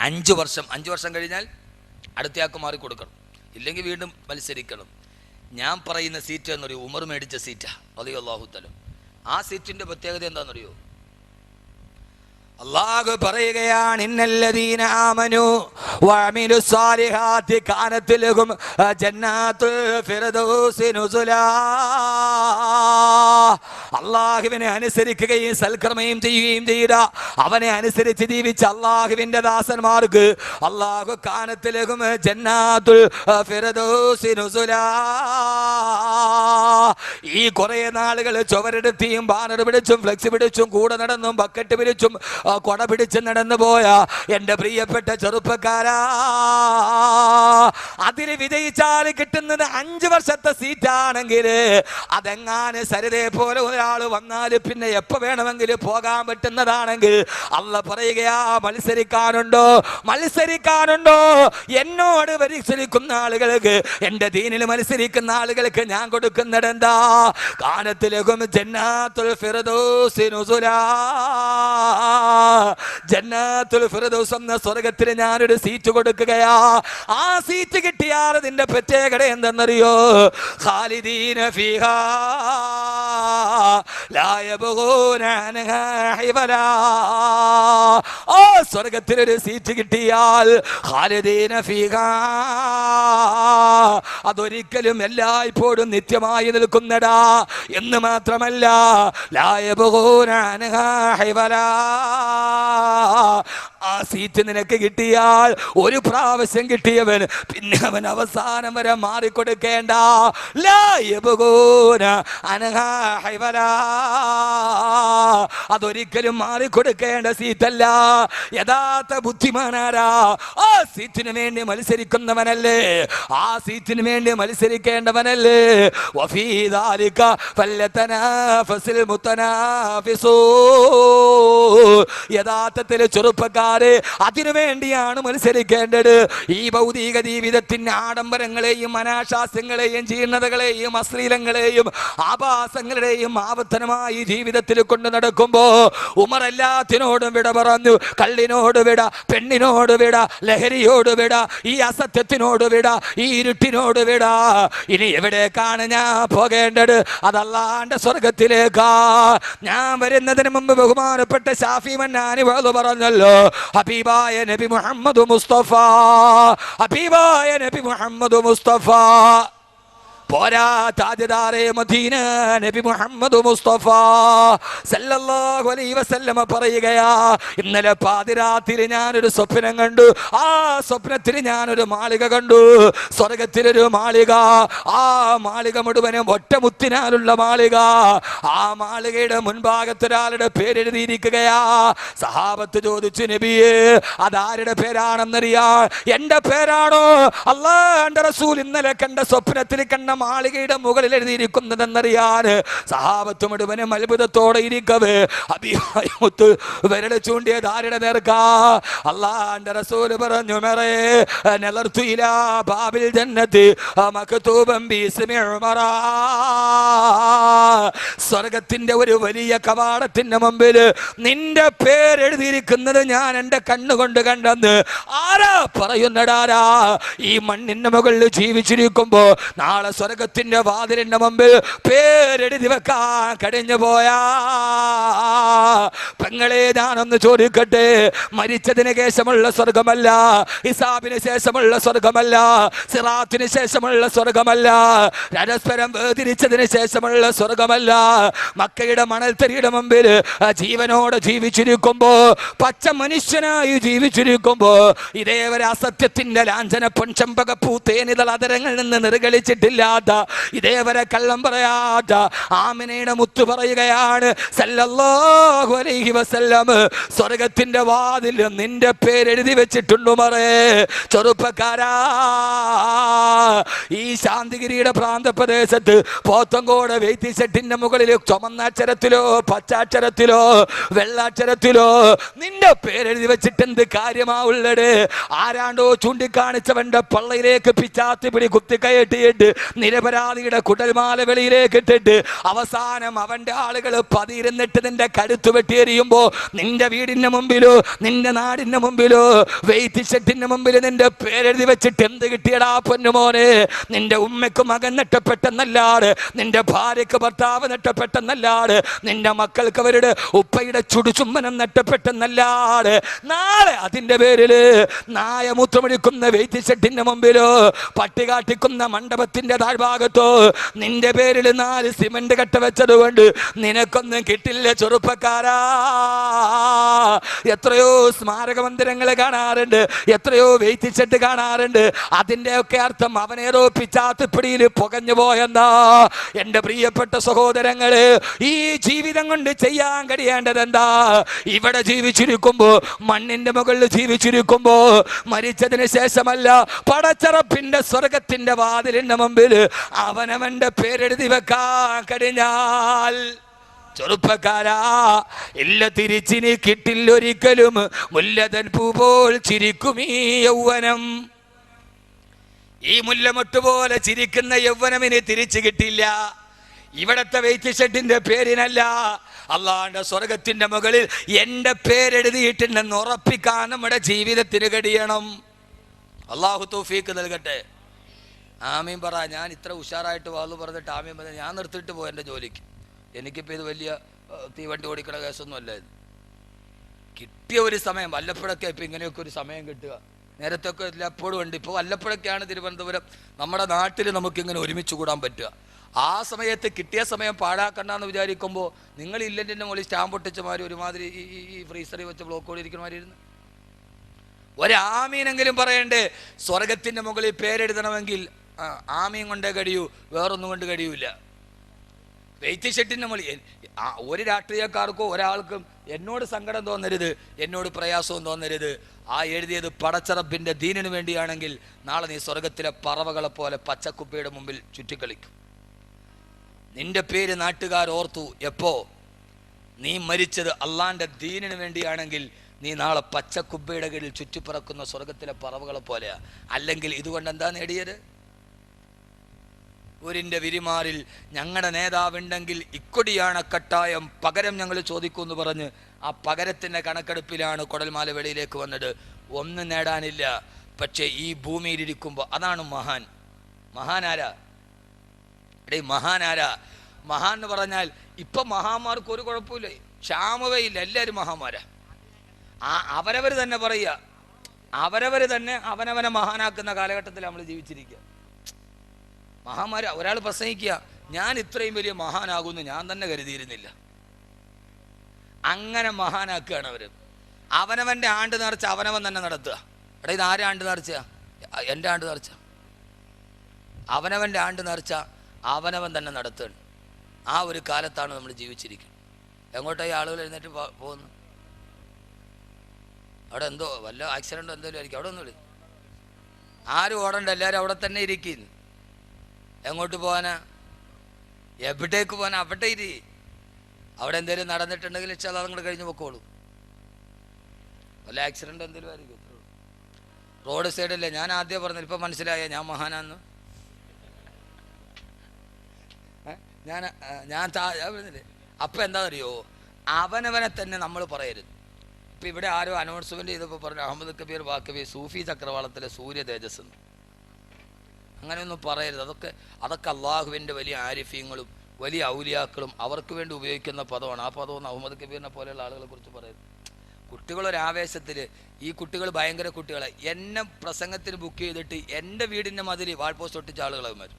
5 വർഷം. 5 വർഷം കഴിഞ്ഞാൽ അടുത്തയാൾക്ക് മാറി കൊടുക്കണം, ഇല്ലെങ്കിൽ വീണ്ടും മത്സരിക്കണം. ഞാൻ പറയുന്ന സീറ്റ് എന്നറിയോ? ഉമർ മേടിച്ച സീറ്റാ റളിയല്ലാഹു തആല. ആ സീറ്റിൻ്റെ പ്രത്യേകത എന്താണെന്നറിയോ? അല്ലാഹു പറയുകയാണ് ഇന്നല്ലദീന ആമനു വഅമിലു സ്വാലിഹാത്തി കാനത് ലഹും ജന്നാത്തുൽ ഫിർദൗസി നുസുലാ. അല്ലാഹുവിനെ അനുസരിക്കുകയും സൽക്കർമ്മയും ചെയ്യുകയും ചെയ്ത അവനെ അനുസരിച്ച് ജീവിച്ച അല്ലാഹുവിന്റെ ദാസന്മാർക്ക് അല്ലാഹു കാനത് ലഹും ജന്നാത്തുൽ ഫിർദൗസി നുസുലാ. ഈ കുറെ നാളുകൾ ചുവരെടുത്തിയും ബാനർ പിടിച്ചും ഫ്ലെക്സ് പിടിച്ചും കൂടെ നടന്നും ബക്കറ്റ് പിടിച്ചും കൊട പിടിച്ച് നടന്നു പോയ എന്റെ പ്രിയപ്പെട്ട ചെറുപ്പക്കാരാ, അതിന് വിജയിച്ചാൽ കിട്ടുന്നത് 5 വർഷത്തെ സീറ്റാണെങ്കിൽ അതെങ്ങാന് സരിതയെ പോലെ ഒരാൾ വന്നാൽ പിന്നെ എപ്പോ വേണമെങ്കിലും പോകാൻ പറ്റുന്നതാണെങ്കിൽ അല്ല പറയുകയാ മത്സരിക്കാനുണ്ടോ എന്നോട് മത്സരിക്കുന്ന ആളുകൾക്ക്, എന്റെ ദീനിൽ മത്സരിക്കുന്ന ആളുകൾക്ക് ഞാൻ കൊടുക്കുന്നത് എന്താ? കാനത്തിലേക്കും ജന്നാത്തുൽ ഫിർദൗസി നുസുലാ. ജന്നാത്തുൽ ഫിർദൗസ് എന്ന സ്വർഗ്ഗത്തിൽ ഞാനൊരു സീറ്റ് കൊടുക്കുകയാ. ആ സീറ്റ് കിട്ടിയാൽ അതിന്റെ പ്രത്യേകത എന്തെന്നറിയോ? ഖാലിദീന ഫീഹാ ലാ യബ്ഗൂന അൻഹാ ഹിവലാ. ആ സ്വർഗ്ഗത്തിൽ ഒരു സീറ്റ് കിട്ടിയാൽ ഖാലിദീന ഫീഹാ, അതൊരിക്കലും എല്ലായ്പ്പോഴും നിത്യമായി നിൽക്കുന്നടാ എന്ന് മാത്രമല്ല ലാ യബ്ഗൂന അൻഹാ ഹിവലാ. ആ സീറ്റ് നിനക്ക് കിട്ടിയാൽ ഒരു പ്രാവശ്യം കിട്ടിയവൻ പിന്നെ അവൻ അവസാനം വരെ മാറിക്കൊടുക്കേണ്ട. ലാ യബ്ഗൂന അൻഹാ ഹിവലാ, അതൊരിക്കലും മാറിക്കൊടുക്കേണ്ട സീറ്റല്ല. യഥാർത്ഥ ബുദ്ധിമാനാരാ? ആ സീറ്റിന് വേണ്ടി മത്സരിക്കുന്നവനല്ലേ, ആ സീറ്റിന് വേണ്ടി മത്സരിക്കേണ്ടവനല്ലേ. വഫീ ദാലിക ഫല്യതനാഫസിൽ മുതനാഫിസൂൻ. യഥാർത്ഥത്തിൽ ചെറുപ്പക്കാരെ അതിനു വേണ്ടിയാണ് മത്സരിക്കേണ്ടത്. ഈ ഭൗതിക ജീവിതത്തിന്റെ ആഡംബരങ്ങളെയും അനാശാസ്യങ്ങളെയും ജീർണതകളെയും അശ്ലീലങ്ങളെയും ആഭാസങ്ങളുടെയും ആവർത്തനമായി ജീവിതത്തിൽ കൊണ്ട് നടക്കുമ്പോ ഉമർ എല്ലാത്തിനോടും വിട പറഞ്ഞു. കള്ളിനോട് വിട, പെണ്ണിനോട് വിട, ലഹരിയോട് വിട, ഈ അസത്യത്തിനോട് വിട, ഈ ഇരുട്ടിനോട് വിട. ഇനി എവിടേക്കാണ് ഞാൻ പോകേണ്ടത്? അതല്ലാണ്ട് സ്വർഗത്തിലേക്കാ. ഞാൻ വരുന്നതിന് മുമ്പ് ബഹുമാനപ്പെട്ട ഷാഫി മന്നാനി പറഞ്ഞല്ലോ, ഹബീബായ നബി മുഹമ്മദ് മുസ്തഫ, ഹബീബായ നബി മുഹമ്മദ് മുസ്തഫ പോരാ, താജദാറെ മദീന നബി മുഹമ്മദ് മുസ്തഫ സല്ലല്ലാഹു അലൈഹി വസല്ലമ പറയുകയാ, ഇന്നലെ പാതിരാത്രി ഞാനൊരു സ്വപ്നം കണ്ടു. ആ സ്വപ്നത്തിൽ ഞാനൊരു മാളിക കണ്ടു, സ്വർഗത്തിലൊരു മാളിക. ആ മാളിക മുഴുവനും ഒറ്റമുത്തിനാലുള്ള മാളിക. ആ മാളികയുടെ മുൻഭാഗത്തൊരാളുടെ പേരെഴുതിയിരിക്കുകയാ. സഹാബത്ത് ചോദിച്ചു, നബിയേ അതാരുടെ പേരാണെന്നറിയാ? എന്റെ പേരാണോ? അല്ലാഹുവിന്റെ റസൂൽ ഇന്നലെ കണ്ട സ്വപ്നത്തിൽ കണ്ട മാളികയുടെ മുകളിൽ എഴുതിയിരിക്കുന്നതെന്നറിയാൻ സഹാബത്ത് മുഴുവനും അത്ഭുതത്തോടെ ഇരിക്കവേ അഭിമാനമുത്ത് വിരൽ ചൂണ്ടിയത് ആരുടെ നേർക്കാ? അല്ലാഹുവിന്റെ റസൂൽ പറഞ്ഞു, മറേ നളർത്തു ഇലാ ബാബിൽ ജന്നത്തി മക്തൂബൻ ബിസ്മി ഉമറ. സ്വർഗത്തിന്റെ ഒരു വലിയ കവാടത്തിന്റെ മുമ്പിൽ നിന്റെ പേരെഴുതിയിരിക്കുന്നത് ഞാൻ എന്റെ കണ്ണുകൊണ്ട് കണ്ടെന്ന് ആരാ പറയുന്നടാരാ? ഈ മണ്ണിന്റെ മുകളിൽ ജീവിച്ചിരിക്കുമ്പോ നാളെ സ്വർഗത്തിന്റെ വാതിലിന്റെ മുമ്പിൽ പേരെഴുതി വെക്കാൻ കഴിഞ്ഞു പോയാ പെങ്ങളെ, ഞാനൊന്ന് ചോദിക്കട്ടെ, മരിച്ചതിന് ശേഷമുള്ള സ്വർഗമല്ല, ഹിസാബിന് ശേഷമുള്ള സ്വർഗമല്ല, സിറാത്തിന് ശേഷമുള്ള സ്വർഗമല്ല, പരസ്പരം വേർതിരിച്ചതിന് ശേഷമുള്ള സ്വർഗമല്ല, മക്കയുടെ മണൽത്തരിയുടെ മുമ്പിൽ ജീവനോടെ ജീവിച്ചിരിക്കുമ്പോ, പച്ച മനുഷ്യനായി ജീവിച്ചിരിക്കുമ്പോ, ഇതേവരെ അസത്യത്തിന്റെ ലാഞ്ചന പൊൻചമ്പകപ്പൂ തേനിതൾ അതരങ്ങളിൽ നിന്ന് നിർഗളിച്ചിട്ടില്ലാത്ത, ഇതേവരെ കള്ളം പറയാത്ത ആമിനയുടെ മുത്തു പറയുകയാണ് സല്ലല്ലാഹു അലൈഹി വസല്ലം, സ്വർഗത്തിന്റെ വാതിൽ നിന്റെ പേരെഴുതി വെച്ചിട്ടുണ്ട് മറേ. ചെറുപ്പക്കാരാ, ഈ ശാന്തിഗിരിയുടെ പ്രാന്തപ്രദേശത്ത് പോത്തങ്കോട് വെയ്ത്തി ഷെട്ടിന്റെ മുകളിൽ ചുമന്നാക്ഷരത്തിലോ പച്ചാക്ഷരത്തിലോ വെള്ളാക്ഷരത്തിലോ നിന്റെ പേരെഴുതി വെച്ചിട്ട് എന്ത് കാര്യമാവുള്ളത്? ആരാണ്ടോ ചൂണ്ടിക്കാണിച്ചവന്റെ പള്ളയിലേക്ക് പിച്ചാത്തി പിടി കുത്തിക്കയറ്റിയിട്ട് നിരപരാധിയുടെ കുടൽമാല വെളിയിലേക്ക് ഇട്ടിട്ട് അവസാനം അവന്റെ ആളുകൾ പതിയിരുന്നിട്ട് നിന്റെ കഴുത്ത് വെട്ടിയെറിയുമ്പോ ചിരിക്കുമ്പോ നിന്റെ വീടിന്റെ മുമ്പിലോ നിന്റെ നാടിന്റെ മുമ്പിലോ വെയിറ്റ് ഷെഡിന്റെ മുമ്പിൽ നിന്റെ പേരെഴുതി വെച്ചിട്ട് എന്ത് കിട്ടിയടാ പൊന്നുമോനെ? നിന്റെ ഉമ്മയ്ക്ക് മകൻ നഷ്ടപ്പെട്ടെന്നല്ലാട്, നിന്റെ ഭാര്യയ്ക്ക് ഭർത്താവ് നഷ്ടപ്പെട്ടെന്നല്ലാട്, നിന്റെ മക്കൾക്ക് അവരുടെ ഉപ്പയുടെ ചുടുചുമ്മനം നഷ്ടപ്പെട്ടെന്നല്ലാട്, നാളെ അതിന്റെ പേരില് നായമൂത്രമൊഴിക്കുന്ന വെയിറ്റ് ഷെഡിന്റെ മുമ്പിലോ പട്ടി കാട്ടിക്കുന്ന മണ്ഡപത്തിന്റെ താഴ്ഭാഗത്തോ നിന്റെ പേരിൽ 4 സിമന്റ് കട്ട വെച്ചത് കൊണ്ട് നിനക്കൊന്നും കിട്ടില്ല ചെറുപ്പക്കാരാ. എത്രയോ സ്മാരക മന്ദിരങ്ങൾ കാണാറുണ്ട്, എത്രയോ വെയിറ്റ് ഷെഡ് കാണാറുണ്ട്. അതിൻ്റെയൊക്കെ അർത്ഥം അവനേതോ പിച്ചാത്തിപ്പിടിയിൽ പുകഞ്ഞു പോയെന്നാ. എൻ്റെ പ്രിയപ്പെട്ട സഹോദരങ്ങള്, ഈ ജീവിതം കൊണ്ട് ചെയ്യാൻ കഴിയേണ്ടത് എന്താ? ഇവിടെ ജീവിച്ചിരിക്കുമ്പോ, മണ്ണിന്റെ മുകളിൽ ജീവിച്ചിരിക്കുമ്പോ, മരിച്ചതിന് ശേഷമല്ല, പടച്ചറപ്പിന്റെ സ്വർഗത്തിന്റെ വാതിലിന്റെ മുമ്പിൽ അവനവന്റെ പേരെഴുതി വെക്കാൻ കഴിഞ്ഞാൽ ചെറുപ്പക്കാരാ, ഇല്ല തിരിച്ചിനി കിട്ടില്ലൊരിക്കലും മുല്ലതൻ പൂ പോൽ ചിരിക്കും ഈ യൗവനം. ഈ മുല്ലമൊട്ട് പോലെ ചിരിക്കുന്ന യൗവനമിന് തിരിച്ചു കിട്ടില്ല. ഇവിടത്തെ വെയിറ്റ് ഷെഡിന്റെ പേരിനല്ല, അള്ളാന്റെ സ്വർഗത്തിന്റെ മുകളിൽ എൻ്റെ പേരെഴുതിയിട്ടുണ്ടെന്ന് ഉറപ്പിക്കാൻ നമ്മുടെ ജീവിതത്തിന് കഴിയണം. അള്ളാഹു തൗഫീക്ക് നൽകട്ടെ. ആമീൻ പറ. ഞാൻ ഇത്ര ഉഷാറായിട്ട് വാളു പറഞ്ഞിട്ട് ആമീൻ പറഞ്ഞ ഞാൻ നിർത്തിയിട്ട് പോയി എൻ്റെ ജോലിക്ക്. എനിക്കിപ്പോൾ ഇത് വലിയ തീവണ്ടി ഓടിക്കണ കേസൊന്നും അല്ല. ഇത് കിട്ടിയ ഒരു സമയം, വല്ലപ്പോഴൊക്കെ ഇപ്പം ഇങ്ങനെയൊക്കെ ഒരു സമയം കിട്ടുക. നേരത്തൊക്കെ ഇല്ല, എപ്പോഴും ഉണ്ട്. ഇപ്പോൾ വല്ലപ്പോഴൊക്കെയാണ് തിരുവനന്തപുരം, നമ്മുടെ നാട്ടിൽ നമുക്കിങ്ങനെ ഒരുമിച്ച് കൂടാൻ പറ്റുക. ആ സമയത്ത് കിട്ടിയ സമയം പാഴാക്കണ്ടെന്ന് വിചാരിക്കുമ്പോൾ നിങ്ങൾ ഇല്ലൻ്റെ മുകളിൽ സ്റ്റാമ്പ് ഒട്ടിച്ചമാര് ഒരുമാതിരി ഈ ഫ്രീസറിൽ വെച്ച് ബ്ലോക്കോട് ഇരിക്കണമായിരുന്നു. ഒരാമീനെങ്കിലും പറയണ്ടേ? സ്വർഗത്തിൻ്റെ മുകളിൽ പേരെഴുതണമെങ്കിൽ ആമീൻ കൊണ്ടേ കഴിയൂ, വേറൊന്നും കൊണ്ട് കഴിയൂല. വെയിറ്റ് ഷെഡിൻ്റെ മുകളിൽ ഒരു രാഷ്ട്രീയക്കാർക്കോ ഒരാൾക്കും എന്നോട് സങ്കടം തോന്നരുത്, എന്നോട് പ്രയാസവും തോന്നരുത്. ആ എഴുതിയത് പടച്ചറപ്പിൻ്റെ ദീനിനു വേണ്ടിയാണെങ്കിൽ നാളെ നീ സ്വർഗത്തിലെ പറവകളെ പോലെ പച്ചക്കുപ്പയുടെ മുമ്പിൽ ചുറ്റിക്കളിക്കും. നിന്റെ പേര് നാട്ടുകാർ ഓർത്തു എപ്പോ? നീ മരിച്ചത് അള്ളാന്റെ ദീനിനു വേണ്ടിയാണെങ്കിൽ നീ നാളെ പച്ചക്കുബ്ബയുടെ കീഴിൽ ചുറ്റിപ്പറക്കുന്ന സ്വർഗത്തിലെ പറവകളെ പോലെയാ. അല്ലെങ്കിൽ ഇതുകൊണ്ട് എന്താ നേടിയത്? ഊരിൻ്റെ വിരിമാറിൽ ഞങ്ങളുടെ നേതാവുണ്ടെങ്കിൽ ഇക്കൊടിയാണ് കട്ടായം, പകരം ഞങ്ങൾ ചോദിക്കുമെന്ന് പറഞ്ഞ് ആ പകരത്തിൻ്റെ കണക്കെടുപ്പിലാണ് കുടൽമാല വെളിയിലേക്ക് വന്നത്. ഒന്നും നേടാനില്ല. പക്ഷേ ഈ ഭൂമിയിലിരിക്കുമ്പോൾ അതാണ് മഹാൻ. മഹാനാരാ? മഹാനാരാ? മഹാൻ എന്ന് പറഞ്ഞാൽ ഇപ്പം മഹാന്മാർക്ക് ഒരു കുഴപ്പമില്ല, ക്ഷാമവേ ഇല്ല, എല്ലാവരും മഹാന്മാരാ. അവരവർ തന്നെ പറയുക, അവരവർ തന്നെ അവനവനെ മഹാനാക്കുന്ന കാലഘട്ടത്തിൽ നമ്മൾ ജീവിച്ചിരിക്കുക. മഹാന്മാർ ഒരാൾ പ്രസംഗിക്കുക, ഞാൻ ഇത്രയും വലിയ മഹാനാകുമെന്ന് ഞാൻ തന്നെ കരുതിയിരുന്നില്ല. അങ്ങനെ മഹാനാക്കുകയാണ് അവർ. അവനവൻ്റെ ആണ്ട് നേർച്ച അവനവൻ തന്നെ നടത്തുക. എടാ, ഇത് ആരെ ആണ്ട് നേർച്ച? എൻ്റെ ആണ്ട് നേർച്ച. അവനവൻ്റെ ആണ്ട് നേർച്ച അവനവൻ തന്നെ നടത്തുകയാണ്. ആ ഒരു കാലത്താണ് നമ്മൾ ജീവിച്ചിരിക്കുന്നത്. എങ്ങോട്ടായി ആളുകൾ എഴുന്നേറ്റ് പോകുന്നു? അവിടെ എന്തോ വല്ല ആക്സിഡൻറ്റോ എന്തെങ്കിലും ആയിരിക്കും. അവിടെ ഒന്നുമില്ല, ആരും ഓടണ്ട, എല്ലാവരും അവിടെ തന്നെ ഇരിക്കുന്നു. എങ്ങോട്ട് പോകാനാ? എവിടേക്ക് പോകാനാ? അവിടെ ഇരി. അവിടെ എന്തെങ്കിലും നടന്നിട്ടുണ്ടെങ്കിൽ വെച്ചാൽ അതങ്ങോട്ട് കഴിഞ്ഞ് പൊക്കോളൂ. വല്ല ആക്സിഡൻറ്റ് എന്തെങ്കിലും ആയിരിക്കും. റോഡ് സൈഡല്ലേ. ഞാൻ ആദ്യം പറഞ്ഞില്ല, ഇപ്പം മനസ്സിലായ ഞാൻ മഹാനാന്ന്. ഞാൻ പറഞ്ഞില്ലേ? അപ്പം എന്താ അറിയോ, അവനവനെ തന്നെ നമ്മൾ പറയരുത്. ഇപ്പം ഇവിടെ ആരോ അനൗൺസ്മെൻറ്റ് ചെയ്തപ്പോൾ പറഞ്ഞു, അഹമ്മദ് കബീർ വാക്കവി സൂഫി ചക്രവാളത്തിലെ സൂര്യ തേജസ് എന്ന്. അങ്ങനെയൊന്നും പറയരുത്. അതൊക്കെ അള്ളാഹുവിൻ്റെ വലിയ ആരിഫ്യങ്ങളും വലിയ ഔലിയാക്കളും അവർക്ക് വേണ്ടി ഉപയോഗിക്കുന്ന പദമാണ്. ആ പദമൊന്നും അഹമ്മദ് കബീറിനെ പോലെയുള്ള ആളുകളെ കുറിച്ച് പറയരുത്. കുട്ടികളൊരാവേശത്തിൽ, ഈ കുട്ടികൾ ഭയങ്കര കുട്ടികളെ, എന്നെ പ്രസംഗത്തിന് ബുക്ക് ചെയ്തിട്ട് എൻ്റെ വീടിൻ്റെ മതിൽ വാൾ പോസ്റ്റ് ഒട്ടിച്ച ആളുകളാകുമാർ.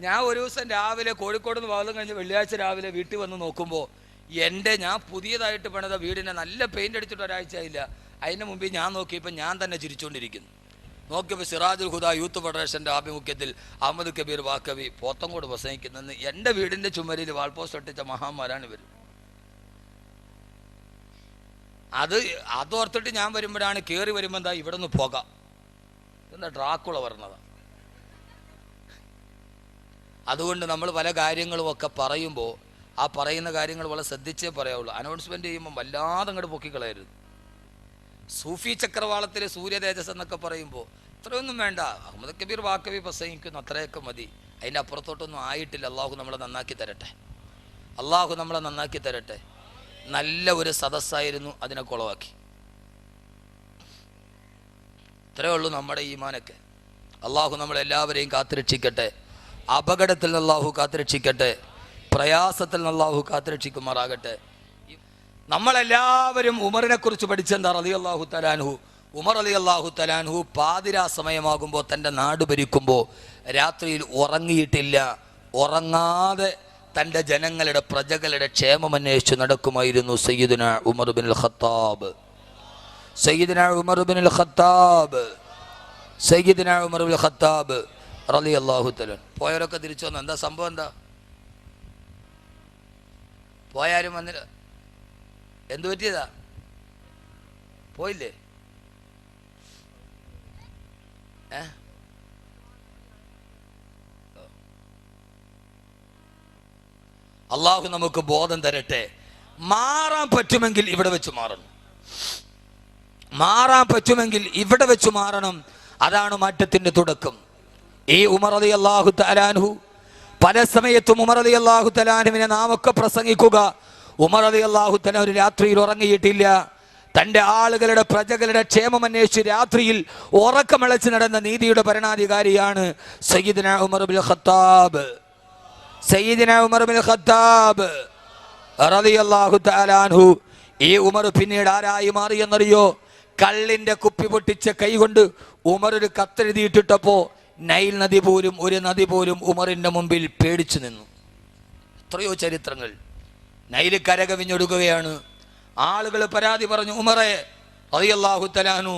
ഞാൻ ഒരു ദിവസം രാവിലെ കോഴിക്കോട് നിന്ന് വാദം കഴിഞ്ഞ് വെള്ളിയാഴ്ച രാവിലെ വീട്ടിൽ വന്ന് നോക്കുമ്പോൾ ഞാൻ പുതിയതായിട്ട് പണിത വീടിനെ നല്ല പെയിൻ്റ് അടിച്ചിട്ട് ഒരാഴ്ച ആയില്ല. അതിന് മുമ്പ് ഞാൻ നോക്കിയപ്പോൾ ഞാൻ തന്നെ ചിരിച്ചുകൊണ്ടിരിക്കുന്നു. നോക്കിയപ്പോൾ സിറാജുൽ ഹുദ യൂത്ത് ഫെഡറേഷൻ്റെ ആഭിമുഖ്യത്തിൽ അഹമ്മദ് കബീർ വാക്കവി പോത്തങ്കോട് പ്രസംഗിക്കുന്നെന്ന് എൻ്റെ വീടിൻ്റെ ചുമരിൽ വാൾ പോസ്റ്റ് ഒട്ടിച്ച മഹാന്മാരാണ് ഇവർ. അതോർത്തിട്ട് ഞാൻ വരുമ്പോഴാണ്, കയറി വരുമ്പോൾ എന്താ ഇവിടെ നിന്ന് പോകാം, എന്താ ഡ്രാക്കുള പറഞ്ഞതാണ്. അതുകൊണ്ട് നമ്മൾ പല കാര്യങ്ങളുമൊക്കെ പറയുമ്പോൾ ആ പറയുന്ന കാര്യങ്ങൾ വളരെ ശ്രദ്ധിച്ചേ പറയാവുള്ളൂ. അനൗൺസ്മെൻറ്റ് ചെയ്യുമ്പോൾ വല്ലാതെ അങ്ങോട്ട് പൊക്കിക്കളയരുത്. സൂഫി ചക്രവാളത്തിലെ സൂര്യ തേജസ് എന്നൊക്കെ പറയുമ്പോൾ ഇത്രയൊന്നും വേണ്ട. അഹമ്മദ് കബീർ വാക്കവി പ്രസംഗിക്കുന്നു, അത്രയൊക്കെ മതി. അതിൻ്റെ അപ്പുറത്തോട്ടൊന്നും ആയിട്ടില്ല. അള്ളാഹു നമ്മളെ നന്നാക്കി തരട്ടെ. അള്ളാഹു നമ്മളെ നന്നാക്കി തരട്ടെ. നല്ല ഒരു സദസ്സായിരുന്നു, അതിനെ കുളവാക്കി. ഇത്രയേ ഉള്ളൂ നമ്മുടെ ഈമാനൊക്കെ. അള്ളാഹു നമ്മളെല്ലാവരെയും കാത്തുരക്ഷിക്കട്ടെ. അപകടത്തിൽ നിന്ന് അള്ളാഹു കാത്തുരക്ഷിക്കട്ടെ. പ്രയാസത്തിൽ നിന്ന് അള്ളാഹു കാത്തുരക്ഷിക്കുമാറാകട്ടെ. നമ്മളെല്ലാവരും ഉമറിനെ കുറിച്ച് പഠിച്ചെന്താ? റളിയല്ലാഹു തആല അൻഹു. ഉമർ റളിയല്ലാഹു തആല അൻഹു പാതിരാ സമയമാകുമ്പോൾ തൻ്റെ നാട് ഭരിക്കുമ്പോൾ രാത്രിയിൽ ഉറങ്ങിയിട്ടില്ല. ഉറങ്ങാതെ തൻ്റെ ജനങ്ങളുടെ പ്രജകളുടെ ക്ഷേമമന്വേഷിച്ച് നടക്കുമായിരുന്നു സയ്യിദുന ഉമർ ബിനുൽ ഖത്താബ്. സയ്യിദുന ഉമർ ബിനുൽ ഖത്താബ് സയ്യിദുന ഉമർ ബിനുൽ ഖത്താബ് റളിയല്ലാഹു തആല. പോയവരൊക്കെ തിരിച്ചു വന്നു. എന്താ സംഭവം? എന്താ പോയാലും വന്നില്ല? എന്തു പറ്റിയതാ? പോയില്ലേ? അള്ളാഹു നമുക്ക് ബോധം തരട്ടെ. മാറാൻ പറ്റുമെങ്കിൽ ഇവിടെ വെച്ച് മാറണം. മാറാൻ പറ്റുമെങ്കിൽ ഇവിടെ വെച്ച് മാറണം. അതാണ് മാറ്റത്തിന്റെ തുടക്കം. ഈ ഉമർ റളിയല്ലാഹു തആല അൻഹു പല സമയത്തും ഉമർ റളിയല്ലാഹു തആല അൻഹുവിനെ നാം ഒക്കെ പ്രസംഗിക്കുക. ഉമർ റളിയല്ലാഹു തആല ഒരു രാത്രിയിൽ ഉറങ്ങിയിട്ടില്ല. തൻ്റെ ആളുകളുടെ പ്രജകളുടെ ക്ഷേമം അന്വേഷിച്ച് രാത്രിയിൽ ഉറക്കമിളച്ച് നടന്ന നീതിയുടെ ഭരണാധികാരിയാണ് സയ്യിദുന ഉമർ ബിൻ ഖത്താബ്. സയ്യിദുന ഉമർ ബിൻ ഖത്താബ് റളിയല്ലാഹു തആല അൻഹു. ഈ ഉമർ പിന്നീട് ആരായി മാറിയെന്നറിയോ? കള്ളിന്റെ കുപ്പി പൊട്ടിച്ച കൈകൊണ്ട് ഉമർ ഒരു കത്തെഴുതിയിട്ടിട്ടപ്പോ നൈൽ നദി പോലും, ഒരു നദി പോലും ഉമറിന്റെ മുമ്പിൽ പേടിച്ചു നിന്നു. എത്രയോ ചരിത്രങ്ങൾ. നൈല് കരകവിഞ്ഞൊടുക്കുകയാണ്. ആളുകൾ പരാതി പറഞ്ഞു, ഉമറെ റളിയല്ലാഹു തആല അൻഹു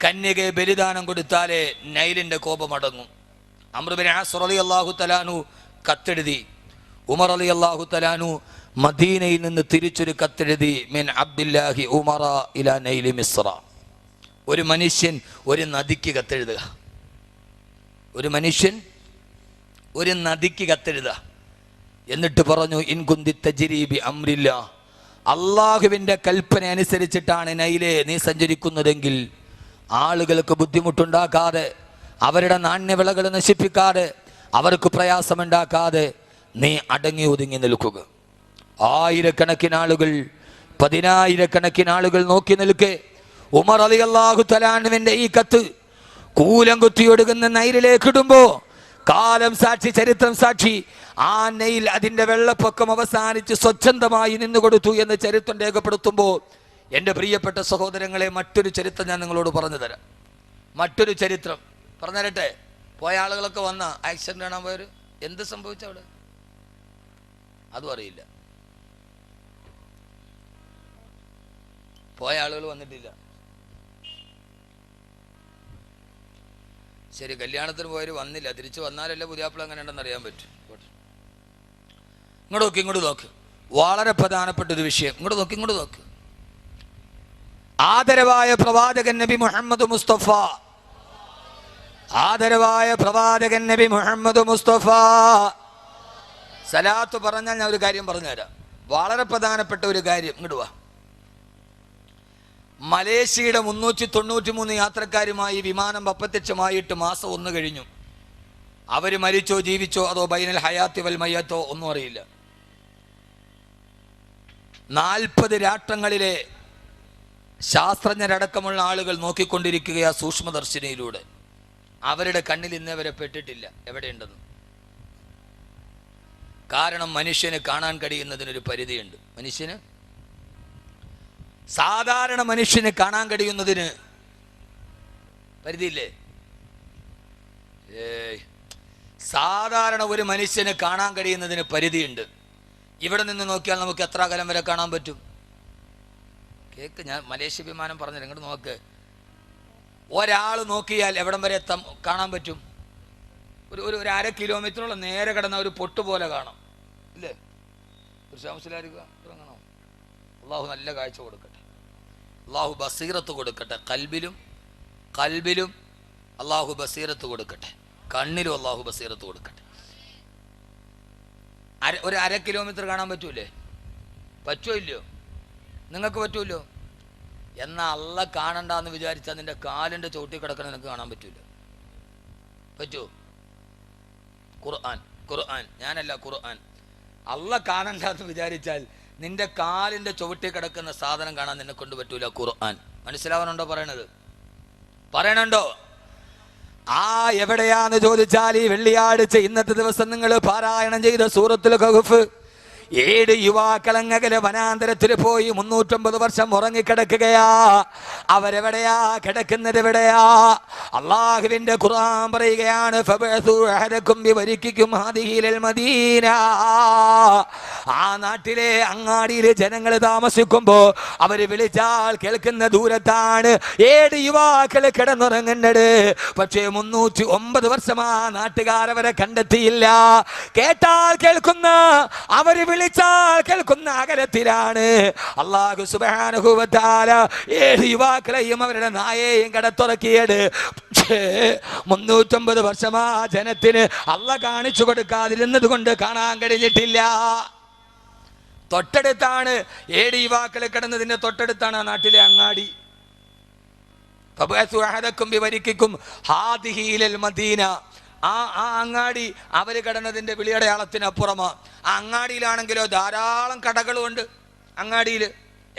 കന്യകയെ ബലിദാനം കൊടുത്താലേ നൈലിന്റെ കോപമടങ്ങും. അംർ ബിൻ ആസ് റളിയല്ലാഹു തആല അൻഹു കത്തെഴുതി. ഉമർ റളിയല്ലാഹു തആല അൻഹു മദീനയിൽ നിന്ന് തിരിച്ചൊരു കത്തെഴുതി. മിൻ അബ്ദില്ലാഹി ഉമറ ഇലാ നൈലി മിസ്ര. ഒരു മനുഷ്യൻ ഒരു നദിക്ക് കത്തെഴുതുക. ഒരു മനുഷ്യൻ ഒരു നദിക്ക് കത്തെഴുതുക. എന്നിട്ട് പറഞ്ഞു, ഇൻ കുന്തി തജ്രി ബി അംരില്ലാ, അള്ളാഹുവിൻ്റെ കൽപ്പന അനുസരിച്ചിട്ടാണ് നൈലേ നീ സഞ്ചരിക്കുന്നതെങ്കിൽ ആളുകൾക്ക് ബുദ്ധിമുട്ടുണ്ടാക്കാതെ, അവരുടെ നാണ്യവിളകൾ നശിപ്പിക്കാതെ, അവർക്ക് പ്രയാസമുണ്ടാക്കാതെ നീ അടങ്ങി ഒതുങ്ങി നിൽക്കുക. ആയിരക്കണക്കിന് ആളുകൾ, പതിനായിരക്കണക്കിന് ആളുകൾ നോക്കി നിൽക്കെ ഉമർ റളിയല്ലാഹു തആല അൻഹുവിന്റെ ഈ കത്ത് കൂലം കുത്തിയൊടുകുന്ന നൈലിലേക്ക് ഇടുമ്പോ കാലം സാക്ഷി, ചരിത്രം സാക്ഷി, ആ നൈൽ അതിൻ്റെ വെള്ളപ്പൊക്കം അവസാനിച്ച് സ്വച്ഛന്തമായി നിന്നുകൊടുത്തു എന്ന് ചരിത്രം രേഖപ്പെടുത്തുമ്പോൾ, എൻ്റെ പ്രിയപ്പെട്ട സഹോദരങ്ങളെ, മറ്റൊരു ചരിത്രം ഞാൻ നിങ്ങളോട് പറഞ്ഞു തരാം. മറ്റൊരു ചരിത്രം പറഞ്ഞു തരട്ടെ. പോയ ആളുകളൊക്കെ വന്ന ആക്സിഡന്റ് കാണാൻ പോയവർ എന്ത് സംഭവിച്ചവിടെ അതും അറിയില്ല. പോയ ആളുകൾ വന്നിട്ടില്ല. ശരി, കല്യാണത്തിന് പോയവർ വന്നില്ല. തിരിച്ചു വന്നാലല്ലേ പുതിയാപ്പിള എങ്ങനെ ഉണ്ടെന്ന് അറിയാൻ പറ്റും. ഇങ്ങോട്ട് നോക്ക്. വളരെ പ്രധാനപ്പെട്ട ഒരു വിഷയം. ഇങ്ങോട്ട് നോക്ക്. ആദരവായ പ്രവാചകൻ നബി മുഹമ്മദ് മുസ്തഫ, ആദരവായ പ്രവാചകൻ നബി മുഹമ്മദ് മുസ്തഫ സലാത്ത് പറഞ്ഞാൽ ഞാൻ ഒരു കാര്യം പറഞ്ഞുതരാം. വളരെ പ്രധാനപ്പെട്ട ഒരു കാര്യം. ഇങ്ങോട്ട് വാ. മലേഷ്യയുടെ 393 യാത്രക്കാരുമായി വിമാനം അപ്രത്യക്ഷമായിട്ട് മാസം 1 കഴിഞ്ഞു. അവർ മരിച്ചോ ജീവിച്ചോ അതോ ബൈനൽ ഹയാത്തി വൽ മയ്യത്തോ ഒന്നും അറിയില്ല. 40 രാഷ്ട്രങ്ങളിലെ ശാസ്ത്രജ്ഞരടക്കമുള്ള ആളുകൾ നോക്കിക്കൊണ്ടിരിക്കുകയാ സൂക്ഷ്മദർശിനിയിലൂടെ. അവരുടെ കണ്ണിൽ ഇന്നേവരെ പെട്ടിട്ടില്ല എവിടെയുണ്ടെന്ന്. കാരണം മനുഷ്യന് കാണാൻ കഴിയുന്നതിനൊരു പരിധിയുണ്ട്. സാധാരണ മനുഷ്യന് കാണാൻ കഴിയുന്നതിന് പരിധിയില്ലേ? സാധാരണ ഒരു മനുഷ്യന് കാണാൻ കഴിയുന്നതിന് പരിധിയുണ്ട്. ഇവിടെ നിന്ന് നോക്കിയാൽ നമുക്ക് എത്ര അകലം വരെ കാണാൻ പറ്റും? കേക്ക്, ഞാൻ മലേഷ്യ വിമാനം പറഞ്ഞില്ല. ഇങ്ങോട്ട് നോക്ക്. ഒരാൾ നോക്കിയാൽ എവിടം വരെ കാണാൻ പറ്റും? ഒരു 1/2 കിലോമീറ്ററോളം നേരെ കിടന്ന ഒരു പൊട്ട് പോലെ കാണാം, ഇല്ലേ? ദൃശ്യാംശിലായിരിക്കുക. ഇറങ്ങണോ? അള്ളാഹു നല്ല കാഴ്ച കൊടുക്കട്ടെ. അള്ളാഹു ബസീറത്ത് കൊടുക്കട്ടെ. കൽബിലും അള്ളാഹു ബസീറത്ത് കൊടുക്കട്ടെ. കണ്ണിലും അള്ളാഹു ബസീറത്ത് കൊടുക്കട്ടെ. ഒരു 1/2 കിലോമീറ്റർ കാണാൻ പറ്റൂലേ? പറ്റുമോ ഇല്ലയോ? നിങ്ങൾക്ക് പറ്റൂല്ലോ. എന്നാൽ അള്ള കാണണ്ടെന്ന് വിചാരിച്ചാൽ നിന്റെ കാലിൻ്റെ ചോട്ടി കിടക്കണം നിനക്ക് കാണാൻ പറ്റൂല. പറ്റുമോ? ഖുർആൻ ഞാനല്ല, ഖുർആൻ. അള്ള കാണണ്ടെന്ന് വിചാരിച്ചാൽ നിന്റെ കാലിന്റെ ചുവട്ടിൽ കിടക്കുന്ന സാധനം കാണാൻ നിന്നെ കൊണ്ട് പറ്റൂല. ഖുർആൻ മനസ്സിലാവാനുണ്ടോ പറയണുണ്ടോ? ആ എവിടെയാന്ന് ചോദിച്ചാൽ ഈ വെള്ളിയാഴ്ച ഇന്നത്തെ ദിവസം നിങ്ങൾ പാരായണം ചെയ്ത സൂറത്തുൽ കഹ്ഫ് 7 യുവാക്കളങ്ങകലെ വനാന്തരത്തിൽ പോയി 350 വർഷം ഉറങ്ങിക്കിടക്കുകയാ. അവരെവിടെയാ കിടക്കുന്നത്? എവിടെയാ? അള്ളാഹുവിന്റെ ഖുർആൻ പറയുകയാണ്, ആ നാട്ടിലെ അങ്ങാടിയിലെ ജനങ്ങൾ താമസിക്കുമ്പോ അവര് വിളിച്ചാൽ കേൾക്കുന്ന ദൂരത്താണ് 7 യുവാക്കൾ കിടന്നുറങ്ങുന്നത്. പക്ഷേ 309 വർഷം ആ നാട്ടുകാരവരെ കണ്ടെത്തിയില്ല. കേട്ടാൽ കേൾക്കുന്ന, അവര് വിളിച്ചാൽ കേൾക്കുന്ന അകലത്തിലാണ്. അല്ലാഹു സുബ്ഹാനഹു വ തആല 7 യുവാക്കളെയും അവരുടെ നായെയും കടത്തുറക്കിയത്. പക്ഷേ 350 വർഷം ആ ജനത്തിന് അള്ളാഹ് കാണിച്ചു കൊടുക്കാതിരുന്നത് കൊണ്ട് കാണാൻ കഴിഞ്ഞിട്ടില്ല. തൊട്ടടുത്താണ് 7 യുവാക്കൾ കിടന്നതിന്റെ തൊട്ടടുത്താണ് ആ നാട്ടിലെ അങ്ങാടി. ആ അങ്ങാടി അവര് കിടന്നതിന്റെ വിളിയടയാളത്തിനപ്പുറമാ. ആ അങ്ങാടിയിലാണെങ്കിലോ ധാരാളം കടകളുമുണ്ട്. അങ്ങാടിയിൽ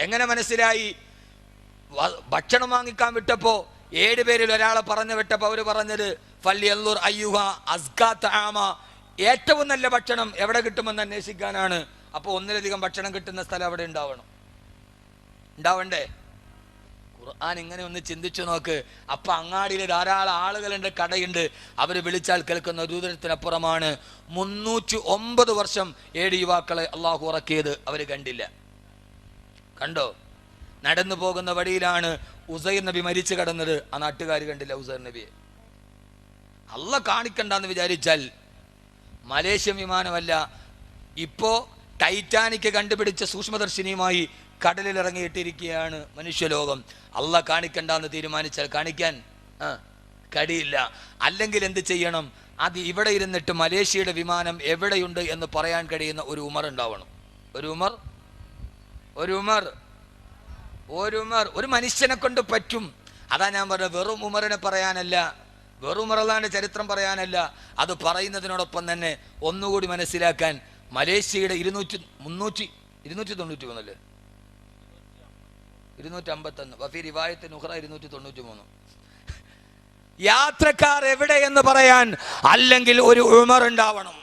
എങ്ങനെ മനസ്സിലായി? ഭക്ഷണം വാങ്ങിക്കാൻ വിട്ടപ്പോ 7 പേരിൽ ഒരാളെ പറഞ്ഞു വിട്ടപ്പോ അവര് പറഞ്ഞത് ഫല്യൻളുർ അയ്യുഹ അസ്കാ തആമ, ഏറ്റവും നല്ല ഭക്ഷണം എവിടെ കിട്ടുമെന്ന് അന്വേഷിക്കാനാണ്. അപ്പോൾ ഒന്നിലധികം ഭക്ഷണം കിട്ടുന്ന സ്ഥലം അവിടെ ഉണ്ടാവണ്ടേ? ഖുർആൻ ഇങ്ങനെ ഒന്ന് ചിന്തിച്ചു നോക്ക്. അപ്പൊ അങ്ങാടിയിൽ ധാരാളം ആളുകളുണ്ട്, കടയുണ്ട്. അവര് വിളിച്ചാൽ കേൾക്കുന്ന ദൂരത്തിനപ്പുറമാണ്. 309 വർഷം 7 യുവാക്കളെ അള്ളാഹു ഉറക്കിയത് അവര് കണ്ടില്ല. കണ്ടോ? നടന്നു പോകുന്ന വഴിയിലാണ് ഉസൈർ നബി മരിച്ചു കിടന്നത്. ആ നാട്ടുകാർ കണ്ടില്ല ഉസൈർ നബിയെ. അള്ളാഹ് കാണിക്കണ്ടെന്ന് വിചാരിച്ചാൽ മലേഷ്യൻ വിമാനമല്ല, ഇപ്പോ ടൈറ്റാനിക് കണ്ടുപിടിച്ച സൂക്ഷ്മദർശിനിയുമായി കടലിലിറങ്ങിയിട്ടിരിക്കുകയാണ് മനുഷ്യലോകം. അള്ളാഹ് കാണിക്കണ്ടെന്ന് തീരുമാനിച്ചാൽ കാണിക്കാൻ കഴിയില്ല. അല്ലെങ്കിൽ എന്ത് ചെയ്യണം? അത് ഇവിടെ ഇരുന്നിട്ട് മലേഷ്യയുടെ വിമാനം എവിടെയുണ്ട് എന്ന് പറയാൻ കഴിയുന്ന ഒരു ഉമർ ഉണ്ടാവണം. ഒരു മനുഷ്യനെ കൊണ്ട് പറ്റും. അതാ ഞാൻ പറഞ്ഞത്, വെറും ഉമറിനെ പറയാനല്ല, വെറും ഉമറുള്ളാന്റെ ചരിത്രം പറയാനല്ല, അത് പറയുന്നതിനോടൊപ്പം തന്നെ ഒന്നുകൂടി മനസ്സിലാക്കാൻ മലേഷ്യയുടെ 293 യാത്രക്കാർ എവിടെ എന്ന് പറയാൻ അല്ലെങ്കിൽ ഒരു ഉമർ ഉണ്ടാവണം.